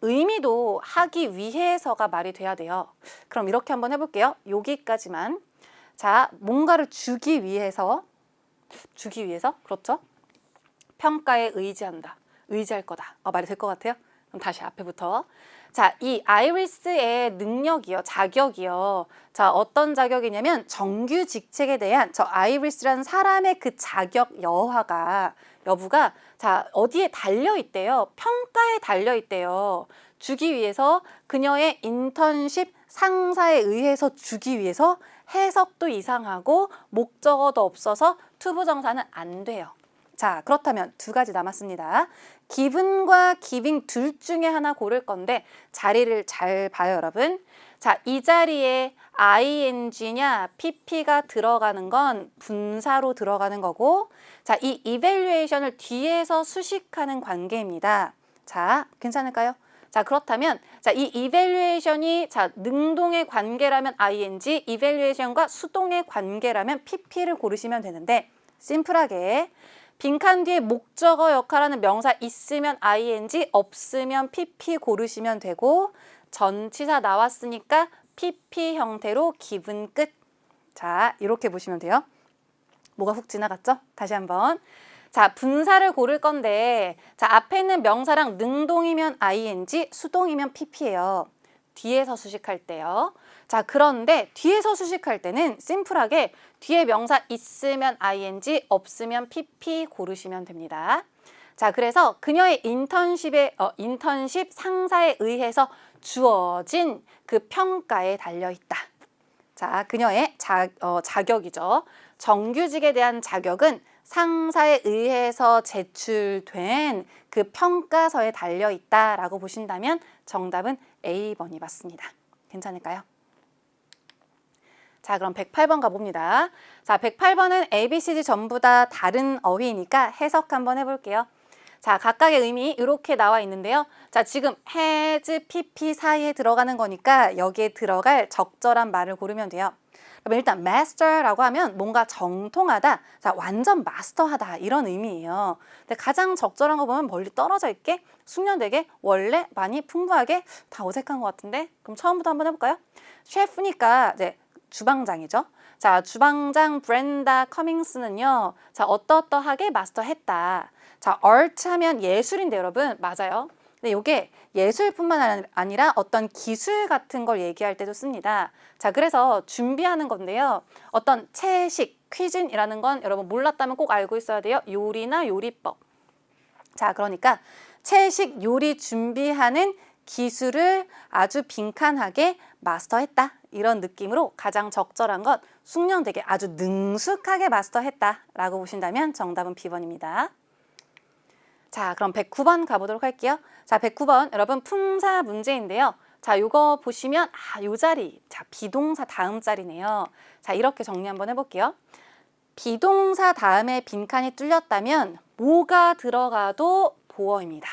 의미도 하기 위해서가 말이 돼야 돼요. 그럼 이렇게 한번 해볼게요. 여기까지만. 자, 뭔가를 주기 위해서 그렇죠? 평가에 의지한다. 의지할 거다. 말이 될 것 같아요? 그럼 다시 앞에부터. 자, 이 아이리스의 능력이요, 자격이요. 자, 어떤 자격이냐면 정규 직책에 대한 저 아이리스라는 사람의 그 자격 여부가 자, 어디에 달려 있대요? 평가에 달려 있대요. 주기 위해서 그녀의 인턴십 상사에 의해서 주기 위해서 해석도 이상하고 목적어도 없어서 투부정사는 안 돼요. 자, 그렇다면 두 가지 남았습니다. given과 giving 둘 중에 하나 고를 건데 자리를 잘 봐요, 여러분. 자, 이 자리에 ing냐 pp가 들어가는 건 분사로 들어가는 거고, 자, 이 evaluation을 뒤에서 수식하는 관계입니다. 자, 괜찮을까요? 자, 그렇다면 자, 이 evaluation이 자, 능동의 관계라면 ing, evaluation과 수동의 관계라면 pp를 고르시면 되는데, 심플하게 빈칸 뒤에 목적어 역할하는 명사 있으면 ing, 없으면 pp 고르시면 되고, 전치사 나왔으니까 pp 형태로 given 끝. 자, 이렇게 보시면 돼요. 뭐가 훅 지나갔죠? 다시 한번. 자, 분사를 고를 건데, 자, 앞에 있는 명사랑 능동이면 ing, 수동이면 pp예요. 뒤에서 수식할 때요. 자, 그런데 뒤에서 수식할 때는 심플하게 뒤에 명사 있으면 ing, 없으면 pp 고르시면 됩니다. 자, 그래서 그녀의 인턴십 상사에 의해서 주어진 그 평가에 달려있다. 자, 그녀의 자격이죠. 정규직에 대한 자격은 상사에 의해서 제출된 그 평가서에 달려있다라고 보신다면 정답은 A번이 맞습니다. 괜찮을까요? 자, 그럼 108번 가봅니다. 자, 108번은 A, B, C, D 전부 다 다른 어휘니까 해석 한번 해볼게요. 자, 각각의 의미 이렇게 나와 있는데요. 자, 지금 has, pp 사이에 들어가는 거니까 여기에 들어갈 적절한 말을 고르면 돼요. 그럼 일단 master라고 하면 뭔가 정통하다, 자, 완전 마스터하다 이런 의미예요. 근데 가장 적절한 거 보면 멀리 떨어져 있게, 숙련되게, 원래, 많이, 풍부하게, 다 어색한 것 같은데? 그럼 처음부터 한번 해볼까요? 셰프니까 이제 주방장이죠. 자, 주방장 브렌다 커밍스는요, 자, 어떠어떠하게 마스터했다. 자, art 하면 예술인데 여러분, 맞아요. 근데 이게 예술뿐만 아니라 어떤 기술 같은 걸 얘기할 때도 씁니다. 자, 그래서 준비하는 건데요. 어떤 채식, 퀴즈이라는 건 여러분 몰랐다면 꼭 알고 있어야 돼요. 요리나 요리법. 자, 그러니까 채식 요리 준비하는 기술을 아주 빈칸하게 마스터했다. 이런 느낌으로 가장 적절한 건 숙련되게 아주 능숙하게 마스터했다라고 보신다면 정답은 B번입니다. 자, 그럼 109번 가보도록 할게요. 자, 109번 여러분 품사 문제인데요. 자, 요거 보시면 요 자리, 자, 비동사 다음 자리네요. 자, 이렇게 정리 한번 해볼게요. 비동사 다음에 빈칸이 뚫렸다면 뭐가 들어가도 보어입니다.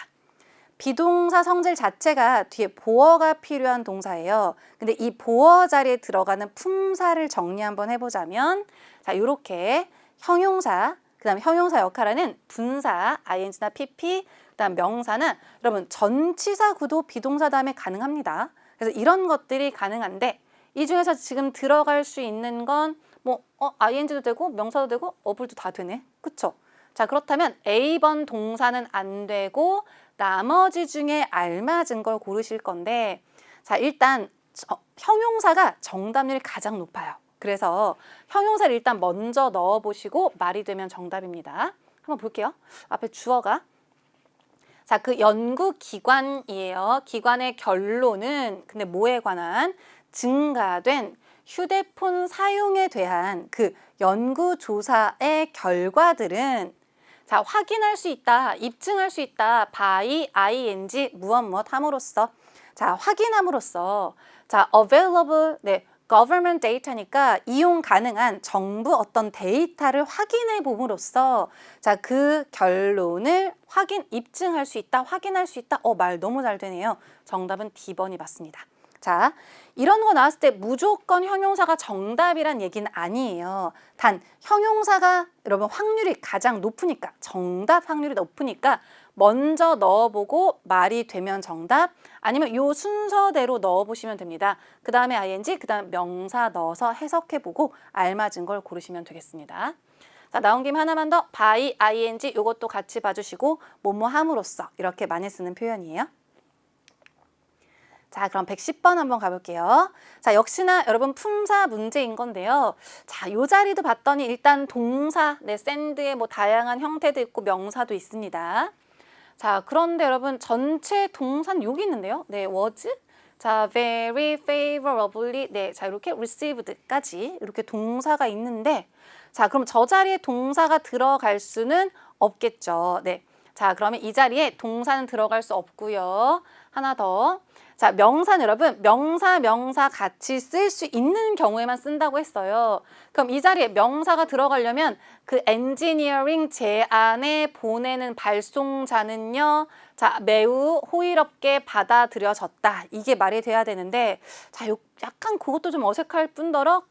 비동사 성질 자체가 뒤에 보어가 필요한 동사예요. 근데 이 보어 자리에 들어가는 품사를 정리 한번 해보자면, 자, 요렇게 형용사, 그 다음 형용사 역할하는 분사, ing나 pp, 그 다음 명사는 여러분 전치사 구도 비동사 다음에 가능합니다. 그래서 이런 것들이 가능한데, 이 중에서 지금 들어갈 수 있는 건 뭐 ing도 되고 명사도 되고 어플도 다 되네. 그쵸? 자, 그렇다면 A번 동사는 안 되고 나머지 중에 알맞은 걸 고르실 건데, 자, 일단 형용사가 정답률이 가장 높아요. 그래서 형용사를 일단 먼저 넣어보시고 말이 되면 정답입니다. 한번 볼게요. 앞에 주어가. 자, 그 연구기관이에요. 기관의 결론은 근데 뭐에 관한? 증가된 휴대폰 사용에 대한 그 연구조사의 결과들은, 자, 확인할 수 있다, 입증할 수 있다, by, ing, 무엇 함으로써, 자, 확인함으로써, 자, available, 네, government data니까 이용 가능한 정부 어떤 데이터를 확인해 봄으로써, 자, 그 결론을 입증할 수 있다, 확인할 수 있다. 말 너무 잘 되네요. 정답은 D번이 맞습니다. 자, 이런 거 나왔을 때 무조건 형용사가 정답이란 얘기는 아니에요. 단 형용사가 여러분 확률이 가장 높으니까, 정답 확률이 높으니까 먼저 넣어보고 말이 되면 정답, 아니면 요 순서대로 넣어보시면 됩니다. 그 다음에 ing, 그 다음 명사 넣어서 해석해보고 알맞은 걸 고르시면 되겠습니다. 자, 나온 김에 하나만 더, by, ing 이것도 같이 봐주시고 뭐뭐 함으로써 이렇게 많이 쓰는 표현이에요. 자, 그럼 110번 한번 가볼게요. 자, 역시나 여러분 품사 문제인 건데요. 자, 요 자리도 봤더니 일단 동사, 네, send의 뭐 다양한 형태도 있고 명사도 있습니다. 자, 그런데 여러분 전체 동사는 여기 있는데요. 네, was. 자, very favorably. 네, 자, 이렇게 received까지 이렇게 동사가 있는데, 자, 그럼 저 자리에 동사가 들어갈 수는 없겠죠. 네. 자, 그러면 이 자리에 동사는 들어갈 수 없고요. 하나 더. 자, 명사는 여러분 명사 같이 쓸 수 있는 경우에만 쓴다고 했어요. 그럼 이 자리에 명사가 들어가려면 그 엔지니어링 제안에 보내는 발송자는요. 자, 매우 호의롭게 받아들여졌다. 이게 말이 돼야 되는데 자, 약간 그것도 좀 어색할 뿐더러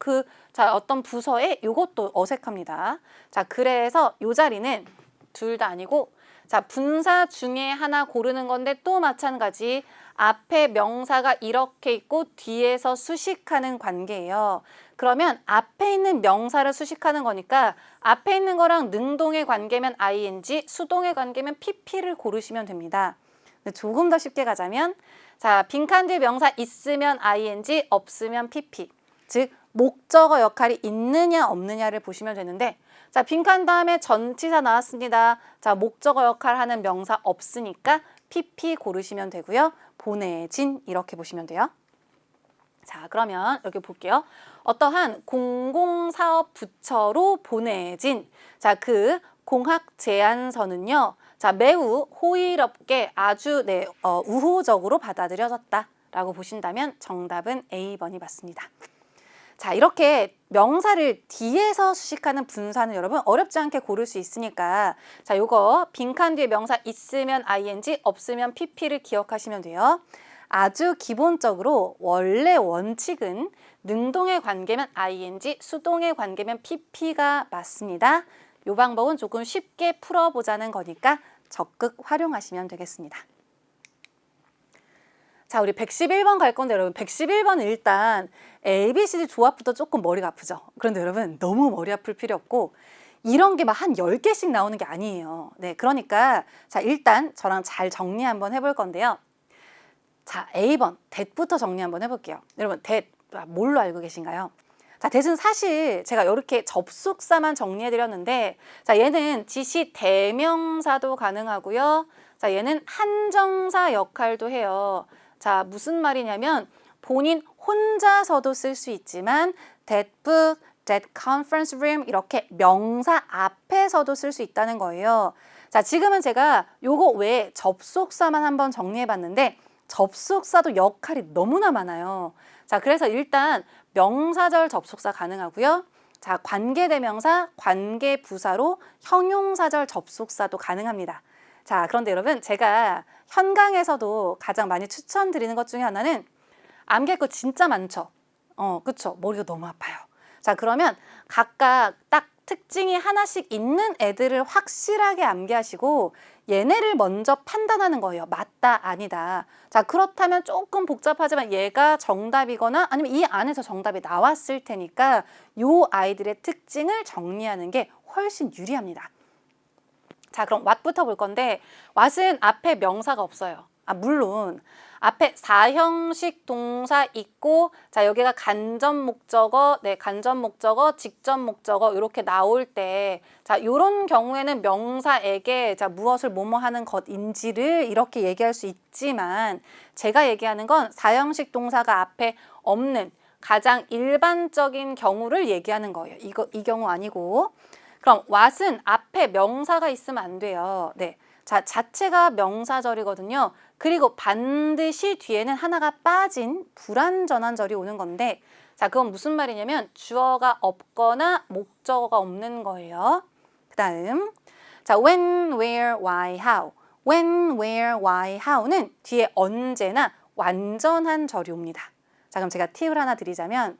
자, 어떤 부서에 이것도 어색합니다. 자, 그래서 이 자리는 둘 다 아니고 자, 분사 중에 하나 고르는 건데 또 마찬가지 앞에 명사가 이렇게 있고 뒤에서 수식하는 관계예요. 그러면 앞에 있는 명사를 수식하는 거니까 앞에 있는 거랑 능동의 관계면 ing, 수동의 관계면 pp를 고르시면 됩니다. 근데 조금 더 쉽게 가자면 자, 빈칸 뒤에 명사 있으면 ing, 없으면 pp. 즉 목적어 역할이 있느냐 없느냐를 보시면 되는데 자, 빈칸 다음에 전치사 나왔습니다. 자, 목적어 역할 하는 명사 없으니까 pp 고르시면 되고요. 보내진 이렇게 보시면 돼요. 자, 그러면 여기 볼게요. 어떠한 공공사업 부처로 보내진 자, 그 공학 제안서는요. 자, 매우 호의롭게 아주 우호적으로 받아들여졌다라고 보신다면 정답은 A번이 맞습니다. 자, 이렇게 명사를 뒤에서 수식하는 분사는 여러분 어렵지 않게 고를 수 있으니까 자, 요거 빈칸 뒤에 명사 있으면 ing, 없으면 pp를 기억하시면 돼요. 아주 기본적으로 원래 원칙은 능동의 관계면 ing, 수동의 관계면 pp가 맞습니다. 요 방법은 조금 쉽게 풀어보자는 거니까 적극 활용하시면 되겠습니다. 자, 우리 111번 갈 건데 여러분 111번은 일단 ABCD 조합부터 조금 머리가 아프죠. 그런데 여러분 너무 머리 아플 필요 없고 이런 게 막 한 10개씩 나오는 게 아니에요. 네, 그러니까 자, 일단 저랑 잘 정리 한번 해볼 건데요. 자, A번 that부터 정리 한번 해볼게요. 여러분 that 뭘로 알고 계신가요? 자, that은 사실 제가 이렇게 접속사만 정리해드렸는데 자, 얘는 지시 대명사도 가능하고요. 자, 얘는 한정사 역할도 해요. 자, 무슨 말이냐면 본인 혼자서도 쓸 수 있지만 that book, that conference room 이렇게 명사 앞에서도 쓸 수 있다는 거예요. 자, 지금은 제가 요거 외에 접속사만 한번 정리해봤는데 접속사도 역할이 너무나 많아요. 자, 그래서 일단 명사절 접속사 가능하고요. 자, 관계대명사, 관계부사로 형용사절 접속사도 가능합니다. 자, 그런데 여러분 제가 현강에서도 가장 많이 추천드리는 것 중에 하나는 암기할 거 진짜 많죠. 그쵸? 머리가 너무 아파요. 자, 그러면 각각 딱 특징이 하나씩 있는 애들을 확실하게 암기하시고 얘네를 먼저 판단하는 거예요. 맞다, 아니다. 자, 그렇다면 조금 복잡하지만 얘가 정답이거나 아니면 이 안에서 정답이 나왔을 테니까 요 아이들의 특징을 정리하는 게 훨씬 유리합니다. 자, 그럼 what부터 볼 건데 what은 앞에 명사가 없어요. 물론 앞에 사형식 동사 있고 자, 여기가 간접 목적어, 간접 목적어, 직접 목적어 이렇게 나올 때 자, 요런 경우에는 명사에게 자, 무엇을 뭐뭐 하는 것인지를 이렇게 얘기할 수 있지만 제가 얘기하는 건 사형식 동사가 앞에 없는 가장 일반적인 경우를 얘기하는 거예요. 이 경우 아니고 그럼 what은 앞에 명사가 있으면 안 돼요. 네. 자, 자체가 명사절이거든요. 그리고 반드시 뒤에는 하나가 빠진 불완전한 절이 오는 건데 자, 그건 무슨 말이냐면 주어가 없거나 목적어가 없는 거예요. 그 다음 자, when, where, why, how when, where, why, how는 뒤에 언제나 완전한 절이 옵니다. 자, 그럼 제가 팁을 하나 드리자면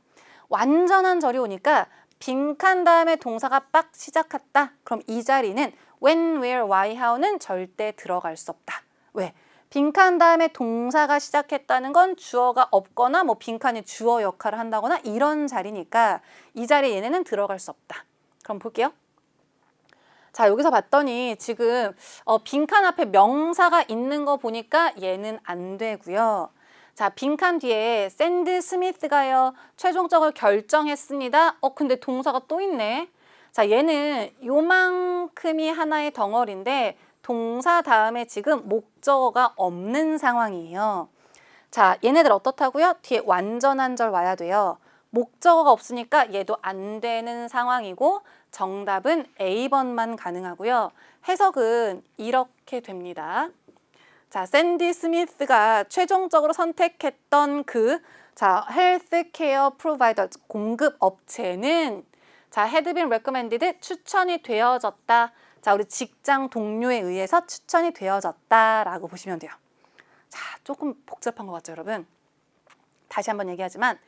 완전한 절이 오니까 빈칸 다음에 동사가 빡 시작했다. 그럼 이 자리는 when, where, why, how는 절대 들어갈 수 없다. 왜? 빈칸 다음에 동사가 시작했다는 건 주어가 없거나 뭐 빈칸이 주어 역할을 한다거나 이런 자리니까 이 자리에 얘네는 들어갈 수 없다. 그럼 볼게요. 자, 여기서 봤더니 지금 빈칸 앞에 명사가 있는 거 보니까 얘는 안 되고요. 자, 빈칸 뒤에 샌드 스미스가요. 최종적으로 결정했습니다. 근데 동사가 또 있네. 자, 얘는 요만큼이 하나의 덩어리인데 동사 다음에 지금 목적어가 없는 상황이에요. 자, 얘네들 어떻다고요? 뒤에 완전한 절 와야 돼요. 목적어가 없으니까 얘도 안 되는 상황이고 정답은 A번만 가능하고요. 해석은 이렇게 됩니다. 자, 샌디 스미스가 최종적으로 선택했던 헬스케어 프로바이더 공급 업체는 had been recommended 추천이 되어졌다. 자, 우리 직장 동료에 의해서 추천이 되어졌다라고 보시면 돼요. 자, 조금 복잡한 것 같죠, 여러분? 다시 한번 얘기하지만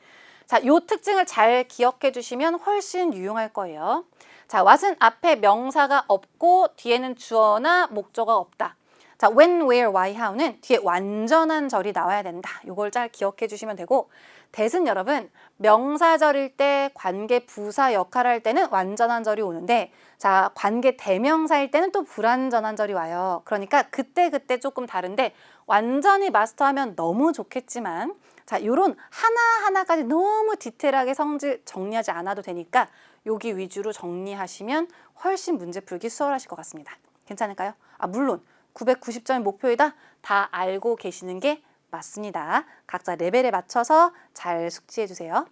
자, 요 특징을 잘 기억해 주시면 훨씬 유용할 거예요. 자, what은 앞에 명사가 없고 뒤에는 주어나 목적어가 없다. 자, when, where, why, how는 뒤에 완전한 절이 나와야 된다. 요걸 잘 기억해 주시면 되고 that은 여러분 명사절일 때 관계 부사 역할을 할 때는 완전한 절이 오는데 자, 관계 대명사일 때는 또 불완전한 절이 와요. 그러니까 그때 조금 다른데 완전히 마스터하면 너무 좋겠지만 자, 요런 하나하나까지 너무 디테일하게 성질 정리하지 않아도 되니까 여기 위주로 정리하시면 훨씬 문제 풀기 수월하실 것 같습니다. 괜찮을까요? 물론 990점이 목표이다. 다 알고 계시는 게 맞습니다. 각자 레벨에 맞춰서 잘 숙지해 주세요.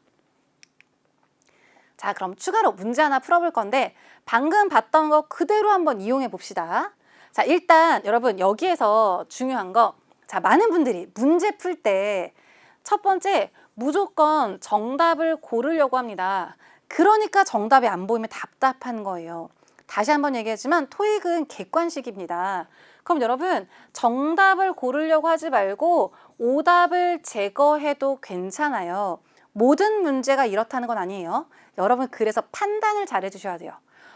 자, 그럼 추가로 문제 하나 풀어볼 건데 방금 봤던 거 그대로 한번 이용해 봅시다. 자, 일단 여러분 여기에서 중요한 거 자, 많은 분들이 문제 풀 때 첫 번째 무조건 정답을 고르려고 합니다. 그러니까 정답이 안 보이면 답답한 거예요. 다시 한번 얘기하지만 토익은 객관식입니다. 그럼 여러분 정답을 고르려고 하지 말고 오답을 제거해도 괜찮아요. 모든 문제가 이렇다는 건 아니에요. 여러분 그래서 판단을 잘 해주셔야 돼요.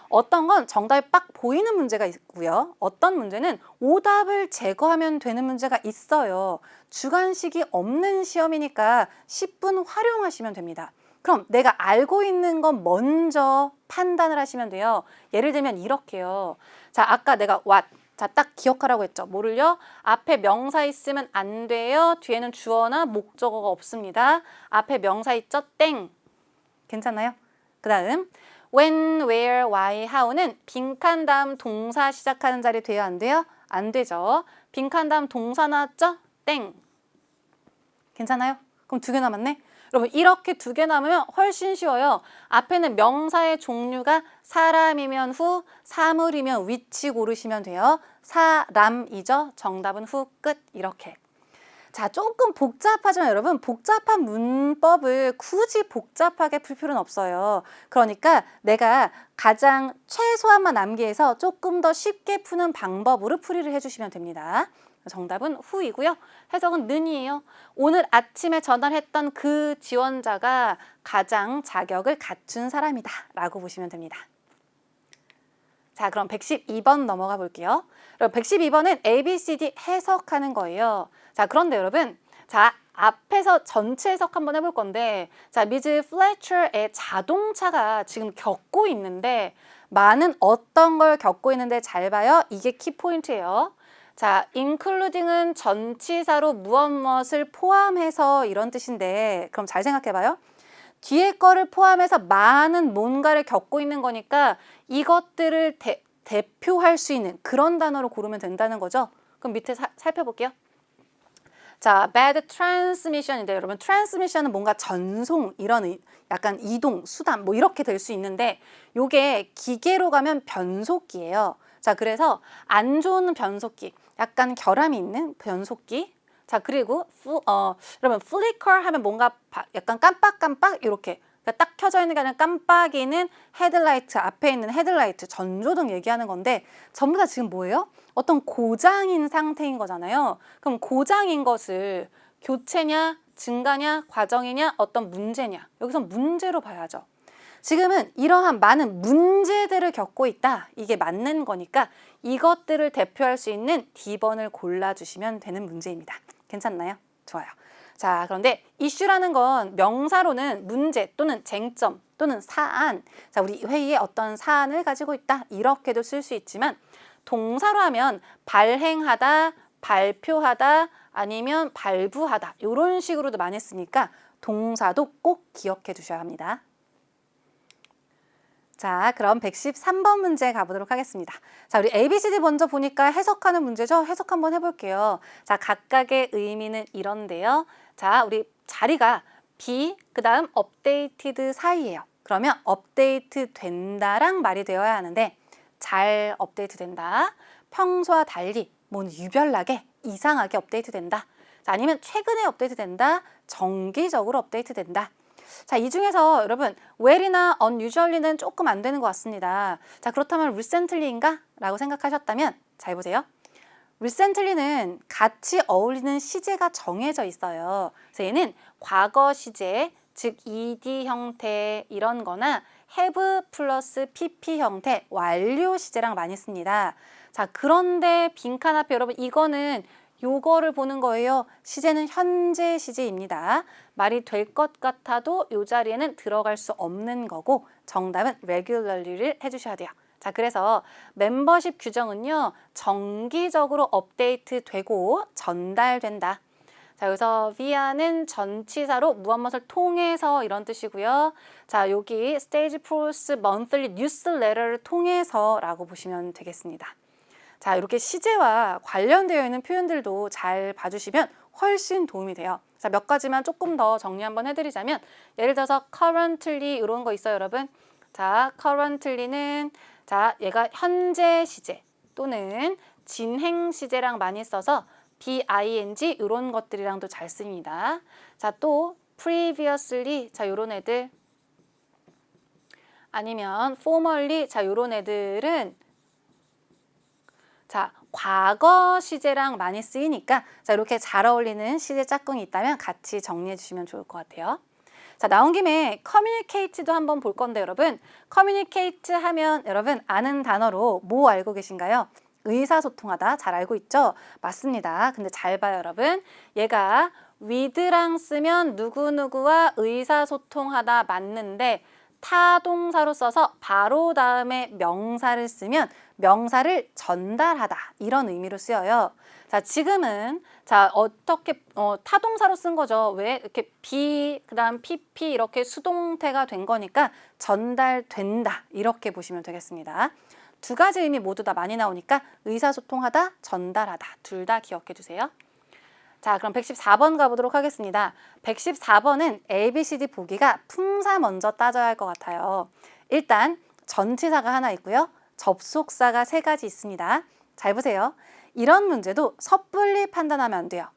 어떤 건 정답이 빡 보이는 문제가 있고요. 어떤 문제는 오답을 제거하면 되는 문제가 있어요. 주관식이 없는 시험이니까 10분 활용하시면 됩니다. 그럼 내가 알고 있는 건 먼저 판단을 하시면 돼요. 예를 들면 이렇게요. 자, 아까 내가 what. 자, 딱 기억하라고 했죠. 뭐를요? 앞에 명사 있으면 안 돼요. 뒤에는 주어나 목적어가 없습니다. 앞에 명사 있죠? 땡. 괜찮나요? 그 다음 when, where, why, how는 빈칸 다음 동사 시작하는 자리 돼요? 안 돼요? 안 되죠. 빈칸 다음 동사 나왔죠? 땡. 괜찮아요? 그럼 2개 남았네? 여러분 이렇게 2개 남으면 훨씬 쉬워요. 앞에는 명사의 종류가 사람이면 who, 사물이면 which 고르시면 돼요. 사람이죠. 정답은 who, 끝. 이렇게. 자, 조금 복잡하지만 여러분 복잡한 문법을 굳이 복잡하게 풀 필요는 없어요. 그러니까 내가 가장 최소한만 남기해서 조금 더 쉽게 푸는 방법으로 풀이를 해주시면 됩니다. 정답은 who이고요. 해석은 는이에요. 오늘 아침에 전화했던 그 지원자가 가장 자격을 갖춘 사람이다 라고 보시면 됩니다. 자, 그럼 112번 넘어가 볼게요. 그럼 112번은 ABCD 해석하는 거예요. 자, 그런데 여러분, 자, 앞에서 전체 해석 한번 해볼 건데, 자, 미즈 플래처의 자동차가 지금 겪고 있는데, 많은 어떤 걸 겪고 있는데 잘 봐요. 이게 키포인트예요. 자, including은 전치사로 무엇을 포함해서 이런 뜻인데, 그럼 잘 생각해봐요. 뒤에 거를 포함해서 많은 뭔가를 겪고 있는 거니까 이것들을 대표할 수 있는 그런 단어로 고르면 된다는 거죠. 그럼 밑에 살펴볼게요. 자, bad transmission인데 여러분 transmission은 뭔가 전송 이런 약간 이동, 수단 뭐 이렇게 될 수 있는데 요게 기계로 가면 변속기예요. 자, 그래서 안 좋은 변속기, 약간 결함이 있는 변속기. 자, 그리고 여러분 flicker 하면 뭔가 약간 깜빡깜빡 이렇게 딱 켜져 있는 게 아니라 깜빡이는 헤드라이트, 앞에 있는 헤드라이트, 전조등 얘기하는 건데 전부 다 지금 뭐예요? 어떤 고장인 상태인 거잖아요. 그럼 고장인 것을 교체냐, 증가냐, 과정이냐, 어떤 문제냐. 여기서 문제로 봐야죠. 지금은 이러한 많은 문제들을 겪고 있다. 이게 맞는 거니까 이것들을 대표할 수 있는 D번을 골라주시면 되는 문제입니다. 괜찮나요? 좋아요. 자, 그런데 이슈라는 건 명사로는 문제 또는 쟁점 또는 사안. 자, 우리 회의에 어떤 사안을 가지고 있다. 이렇게도 쓸 수 있지만 동사로 하면 발행하다, 발표하다, 아니면 발부하다. 이런 식으로도 많이 쓰니까 동사도 꼭 기억해 두셔야 합니다. 자, 그럼 113번 문제 가보도록 하겠습니다. 자, 우리 ABCD 먼저 보니까 해석하는 문제죠? 해석 한번 해볼게요. 자, 각각의 의미는 이런데요. 자, 우리 자리가 be, 그 다음 updated 사이예요. 그러면 업데이트 된다랑 말이 되어야 하는데 잘 업데이트 된다, 평소와 달리 뭐 유별나게 이상하게 업데이트 된다, 자, 아니면 최근에 업데이트 된다, 정기적으로 업데이트 된다. 자, 이 중에서 여러분 well이나 unusually는 조금 안 되는 것 같습니다. 자, 그렇다면 recently인가? 라고 생각하셨다면 잘 보세요. recently는 같이 어울리는 시제가 정해져 있어요. 그래서 얘는 과거 시제, 즉 ed 형태 이런 거나 have 플러스 pp 형태 완료 시제랑 많이 씁니다. 자, 그런데 빈칸 앞에 여러분 이거는 요거를 보는 거예요. 시제는 현재 시제입니다. 말이 될 것 같아도 이 자리에는 들어갈 수 없는 거고 정답은 regularly를 해주셔야 돼요. 자, 그래서 멤버십 규정은요, 정기적으로 업데이트 되고 전달된다. 자, 여기서 via는 전치사로 무엇을 통해서 이런 뜻이고요. 자, 여기 stage force monthly newsletter를 통해서 라고 보시면 되겠습니다. 자, 이렇게 시제와 관련되어 있는 표현들도 잘 봐주시면 훨씬 도움이 돼요. 자, 몇 가지만 조금 더 정리 한번 해드리자면 예를 들어서 currently 이런 거 있어요, 여러분. 자, currently는 자, 얘가 현재 시제 또는 진행 시제랑 많이 써서 BING 이런 것들이랑도 잘 씁니다. 자, 또 previously 자, 요런 애들 아니면 formerly 자, 요런 애들은 자, 과거 시제랑 많이 쓰이니까 자, 이렇게 잘 어울리는 시제 짝꿍이 있다면 같이 정리해 주시면 좋을 것 같아요. 자, 나온 김에 communicate도 한번 볼 건데 여러분, communicate 하면 여러분 아는 단어로 뭐 알고 계신가요? 의사소통하다 잘 알고 있죠? 맞습니다. 근데 잘 봐요, 여러분. 얘가 with랑 쓰면 누구누구와 의사소통하다 맞는데 타동사로 써서 바로 다음에 명사를 쓰면 명사를 전달하다 이런 의미로 쓰여요. 자, 지금은 자, 어떻게 타동사로 쓴 거죠. 왜? 이렇게 be 그다음 pp 이렇게 수동태가 된 거니까 전달된다 이렇게 보시면 되겠습니다. 두 가지 의미 모두 다 많이 나오니까 의사소통하다, 전달하다 둘 다 기억해 주세요. 자, 그럼 114번 가보도록 하겠습니다. 114번은 ABCD 보기가 품사 먼저 따져야 할 것 같아요. 일단 전치사가 하나 있고요. 접속사가 3가지 있습니다. 잘 보세요. 이런 문제도 섣불리 판단하면 안 돼요.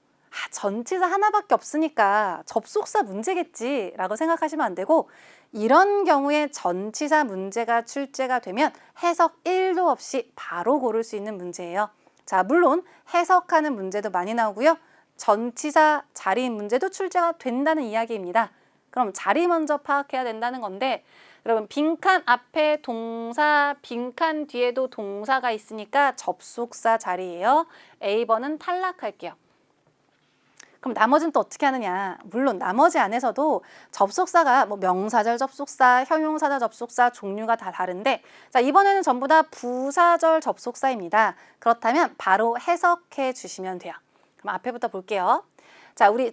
전치사 하나밖에 없으니까 접속사 문제겠지 라고 생각하시면 안 되고 이런 경우에 전치사 문제가 출제가 되면 해석 1도 없이 바로 고를 수 있는 문제예요. 자, 물론 해석하는 문제도 많이 나오고요. 전치사 자리 문제도 출제가 된다는 이야기입니다. 그럼 자리 먼저 파악해야 된다는 건데 여러분 빈칸 앞에 동사, 빈칸 뒤에도 동사가 있으니까 접속사 자리예요. A번은 탈락할게요. 그럼 나머지는 또 어떻게 하느냐? 물론 나머지 안에서도 접속사가 뭐 명사절 접속사, 형용사절 접속사 종류가 다 다른데 자, 이번에는 전부 다 부사절 접속사입니다. 그렇다면 바로 해석해 주시면 돼요. 그럼 앞에부터 볼게요. 자, 우리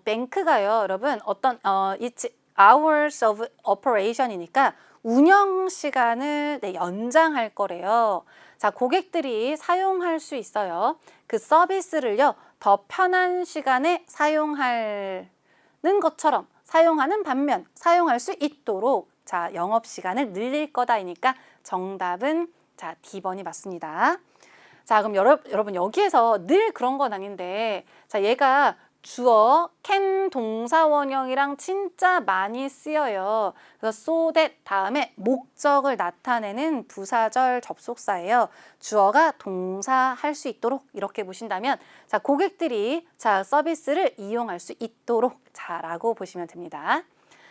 뱅크가요, 여러분 어떤 it's hours of operation이니까 운영 시간을 연장할 거래요. 자, 고객들이 사용할 수 있어요. 그 서비스를요, 더 편한 시간에 사용하는 것처럼 사용하는 반면 사용할 수 있도록 자, 영업 시간을 늘릴 거다이니까 정답은 자, D번이 맞습니다. 자, 그럼 여러분 여기에서 늘 그런 건 아닌데 자, 얘가 주어 can 동사 원형이랑 진짜 많이 쓰여요. 그래서 so that 다음에 목적을 나타내는 부사절 접속사예요. 주어가 동사 할 수 있도록 이렇게 보신다면 자, 고객들이 자, 서비스를 이용할 수 있도록 자라고 보시면 됩니다.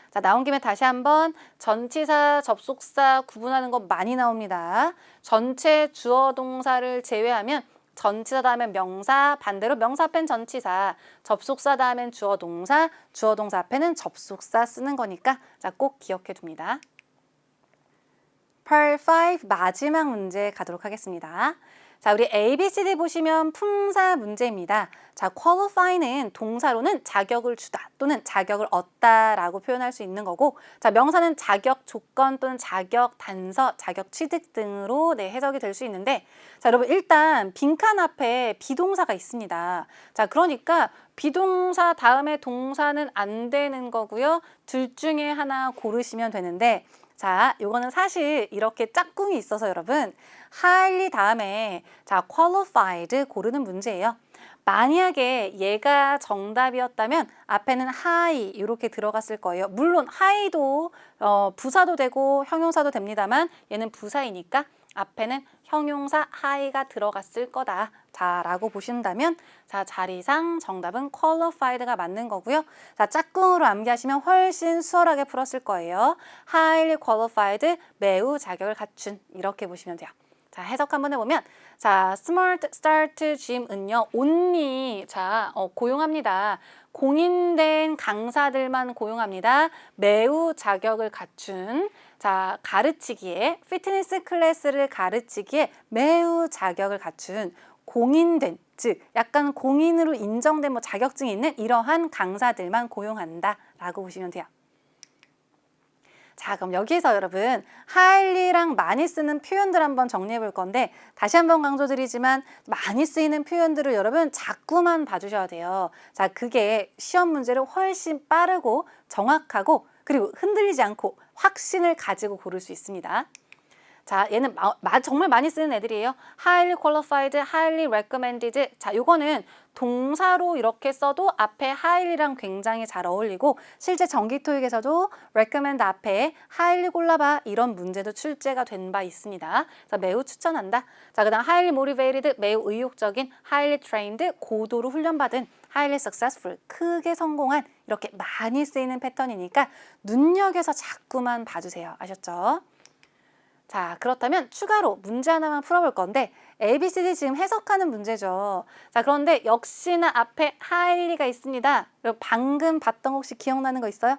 자, 나온 김에 다시 한번 전치사, 접속사 구분하는 거 많이 나옵니다. 전체 주어 동사를 제외하면 전치사 다음엔 명사, 반대로 명사 앞엔 전치사, 접속사 다음엔 주어 동사, 주어 동사 앞에는 접속사 쓰는 거니까 자, 꼭 기억해 둡니다. Part 5 마지막 문제 가도록 하겠습니다. 자, 우리 A, B, C, D 보시면 품사 문제입니다. 자, qualify는 동사로는 자격을 주다 또는 자격을 얻다라고 표현할 수 있는 거고, 자, 명사는 자격 조건 또는 자격 단서, 자격 취득 등으로 해석이 될 수 있는데, 자, 여러분 일단 빈칸 앞에 비동사가 있습니다. 자, 그러니까 비동사 다음에 동사는 안 되는 거고요. 둘 중에 하나 고르시면 되는데, 자, 요거는 사실 이렇게 짝꿍이 있어서 여러분 highly 다음에 자, qualified 고르는 문제예요. 만약에 얘가 정답이었다면 앞에는 high 이렇게 들어갔을 거예요. 물론 high도 부사도 되고 형용사도 됩니다만 얘는 부사이니까 앞에는 형용사 high가 들어갔을 거다. 자, 라고 보신다면 자, 자리상 정답은 qualified가 맞는 거고요. 자, 짝꿍으로 암기하시면 훨씬 수월하게 풀었을 거예요. highly qualified, 매우 자격을 갖춘 이렇게 보시면 돼요. 자, 해석 한번 해보면 자, smart start gym은요 only 자, 고용합니다. 공인된 강사들만 고용합니다. 매우 자격을 갖춘 자, 가르치기에 피트니스 클래스를 가르치기에 매우 자격을 갖춘 공인된 즉 약간 공인으로 인정된 뭐 자격증이 있는 이러한 강사들만 고용한다 라고 보시면 돼요. 자, 그럼 여기에서 여러분 highly랑 많이 쓰는 표현들 한번 정리해 볼 건데 다시 한번 강조드리지만 많이 쓰이는 표현들을 여러분 자꾸만 봐주셔야 돼요. 자, 그게 시험 문제를 훨씬 빠르고 정확하고 그리고 흔들리지 않고 확신을 가지고 고를 수 있습니다. 자, 얘는 정말 많이 쓰는 애들이에요. highly qualified, highly recommended. 자, 요거는 동사로 이렇게 써도 앞에 highly랑 굉장히 잘 어울리고 실제 정기 토익에서도 recommend 앞에 highly 골라봐 이런 문제도 출제가 된 바 있습니다. 그래서 매우 추천한다. 자, 그다음 highly motivated, 매우 의욕적인, highly trained, 고도로 훈련받은, highly successful, 크게 성공한 이렇게 많이 쓰이는 패턴이니까 눈여겨서 자꾸만 봐주세요. 아셨죠? 자, 그렇다면 추가로 문제 하나만 풀어볼 건데 A, B, C, D 지금 해석하는 문제죠. 자, 그런데 역시나 앞에 highly가 있습니다. 그리고 방금 봤던 거 혹시 기억나는 거 있어요?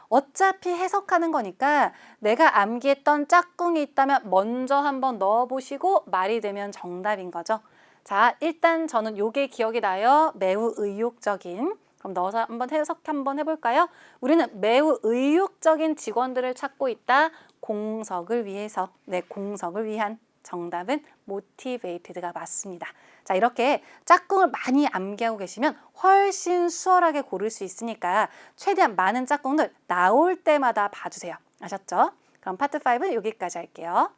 어차피 해석하는 거니까 내가 암기했던 짝꿍이 있다면 먼저 한번 넣어보시고 말이 되면 정답인 거죠. 자, 일단 저는 요게 기억이 나요. 매우 의욕적인. 그럼 넣어서 한번 해석 한번 해볼까요? 우리는 매우 의욕적인 직원들을 찾고 있다. 공석을 위해서, 네, 공석을 위한 정답은 motivated가 맞습니다. 자, 이렇게 짝꿍을 많이 암기하고 계시면 훨씬 수월하게 고를 수 있으니까 최대한 많은 짝꿍들 나올 때마다 봐주세요. 아셨죠? 그럼 파트 5 여기까지 할게요.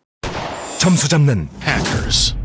점수 잡는 hackers.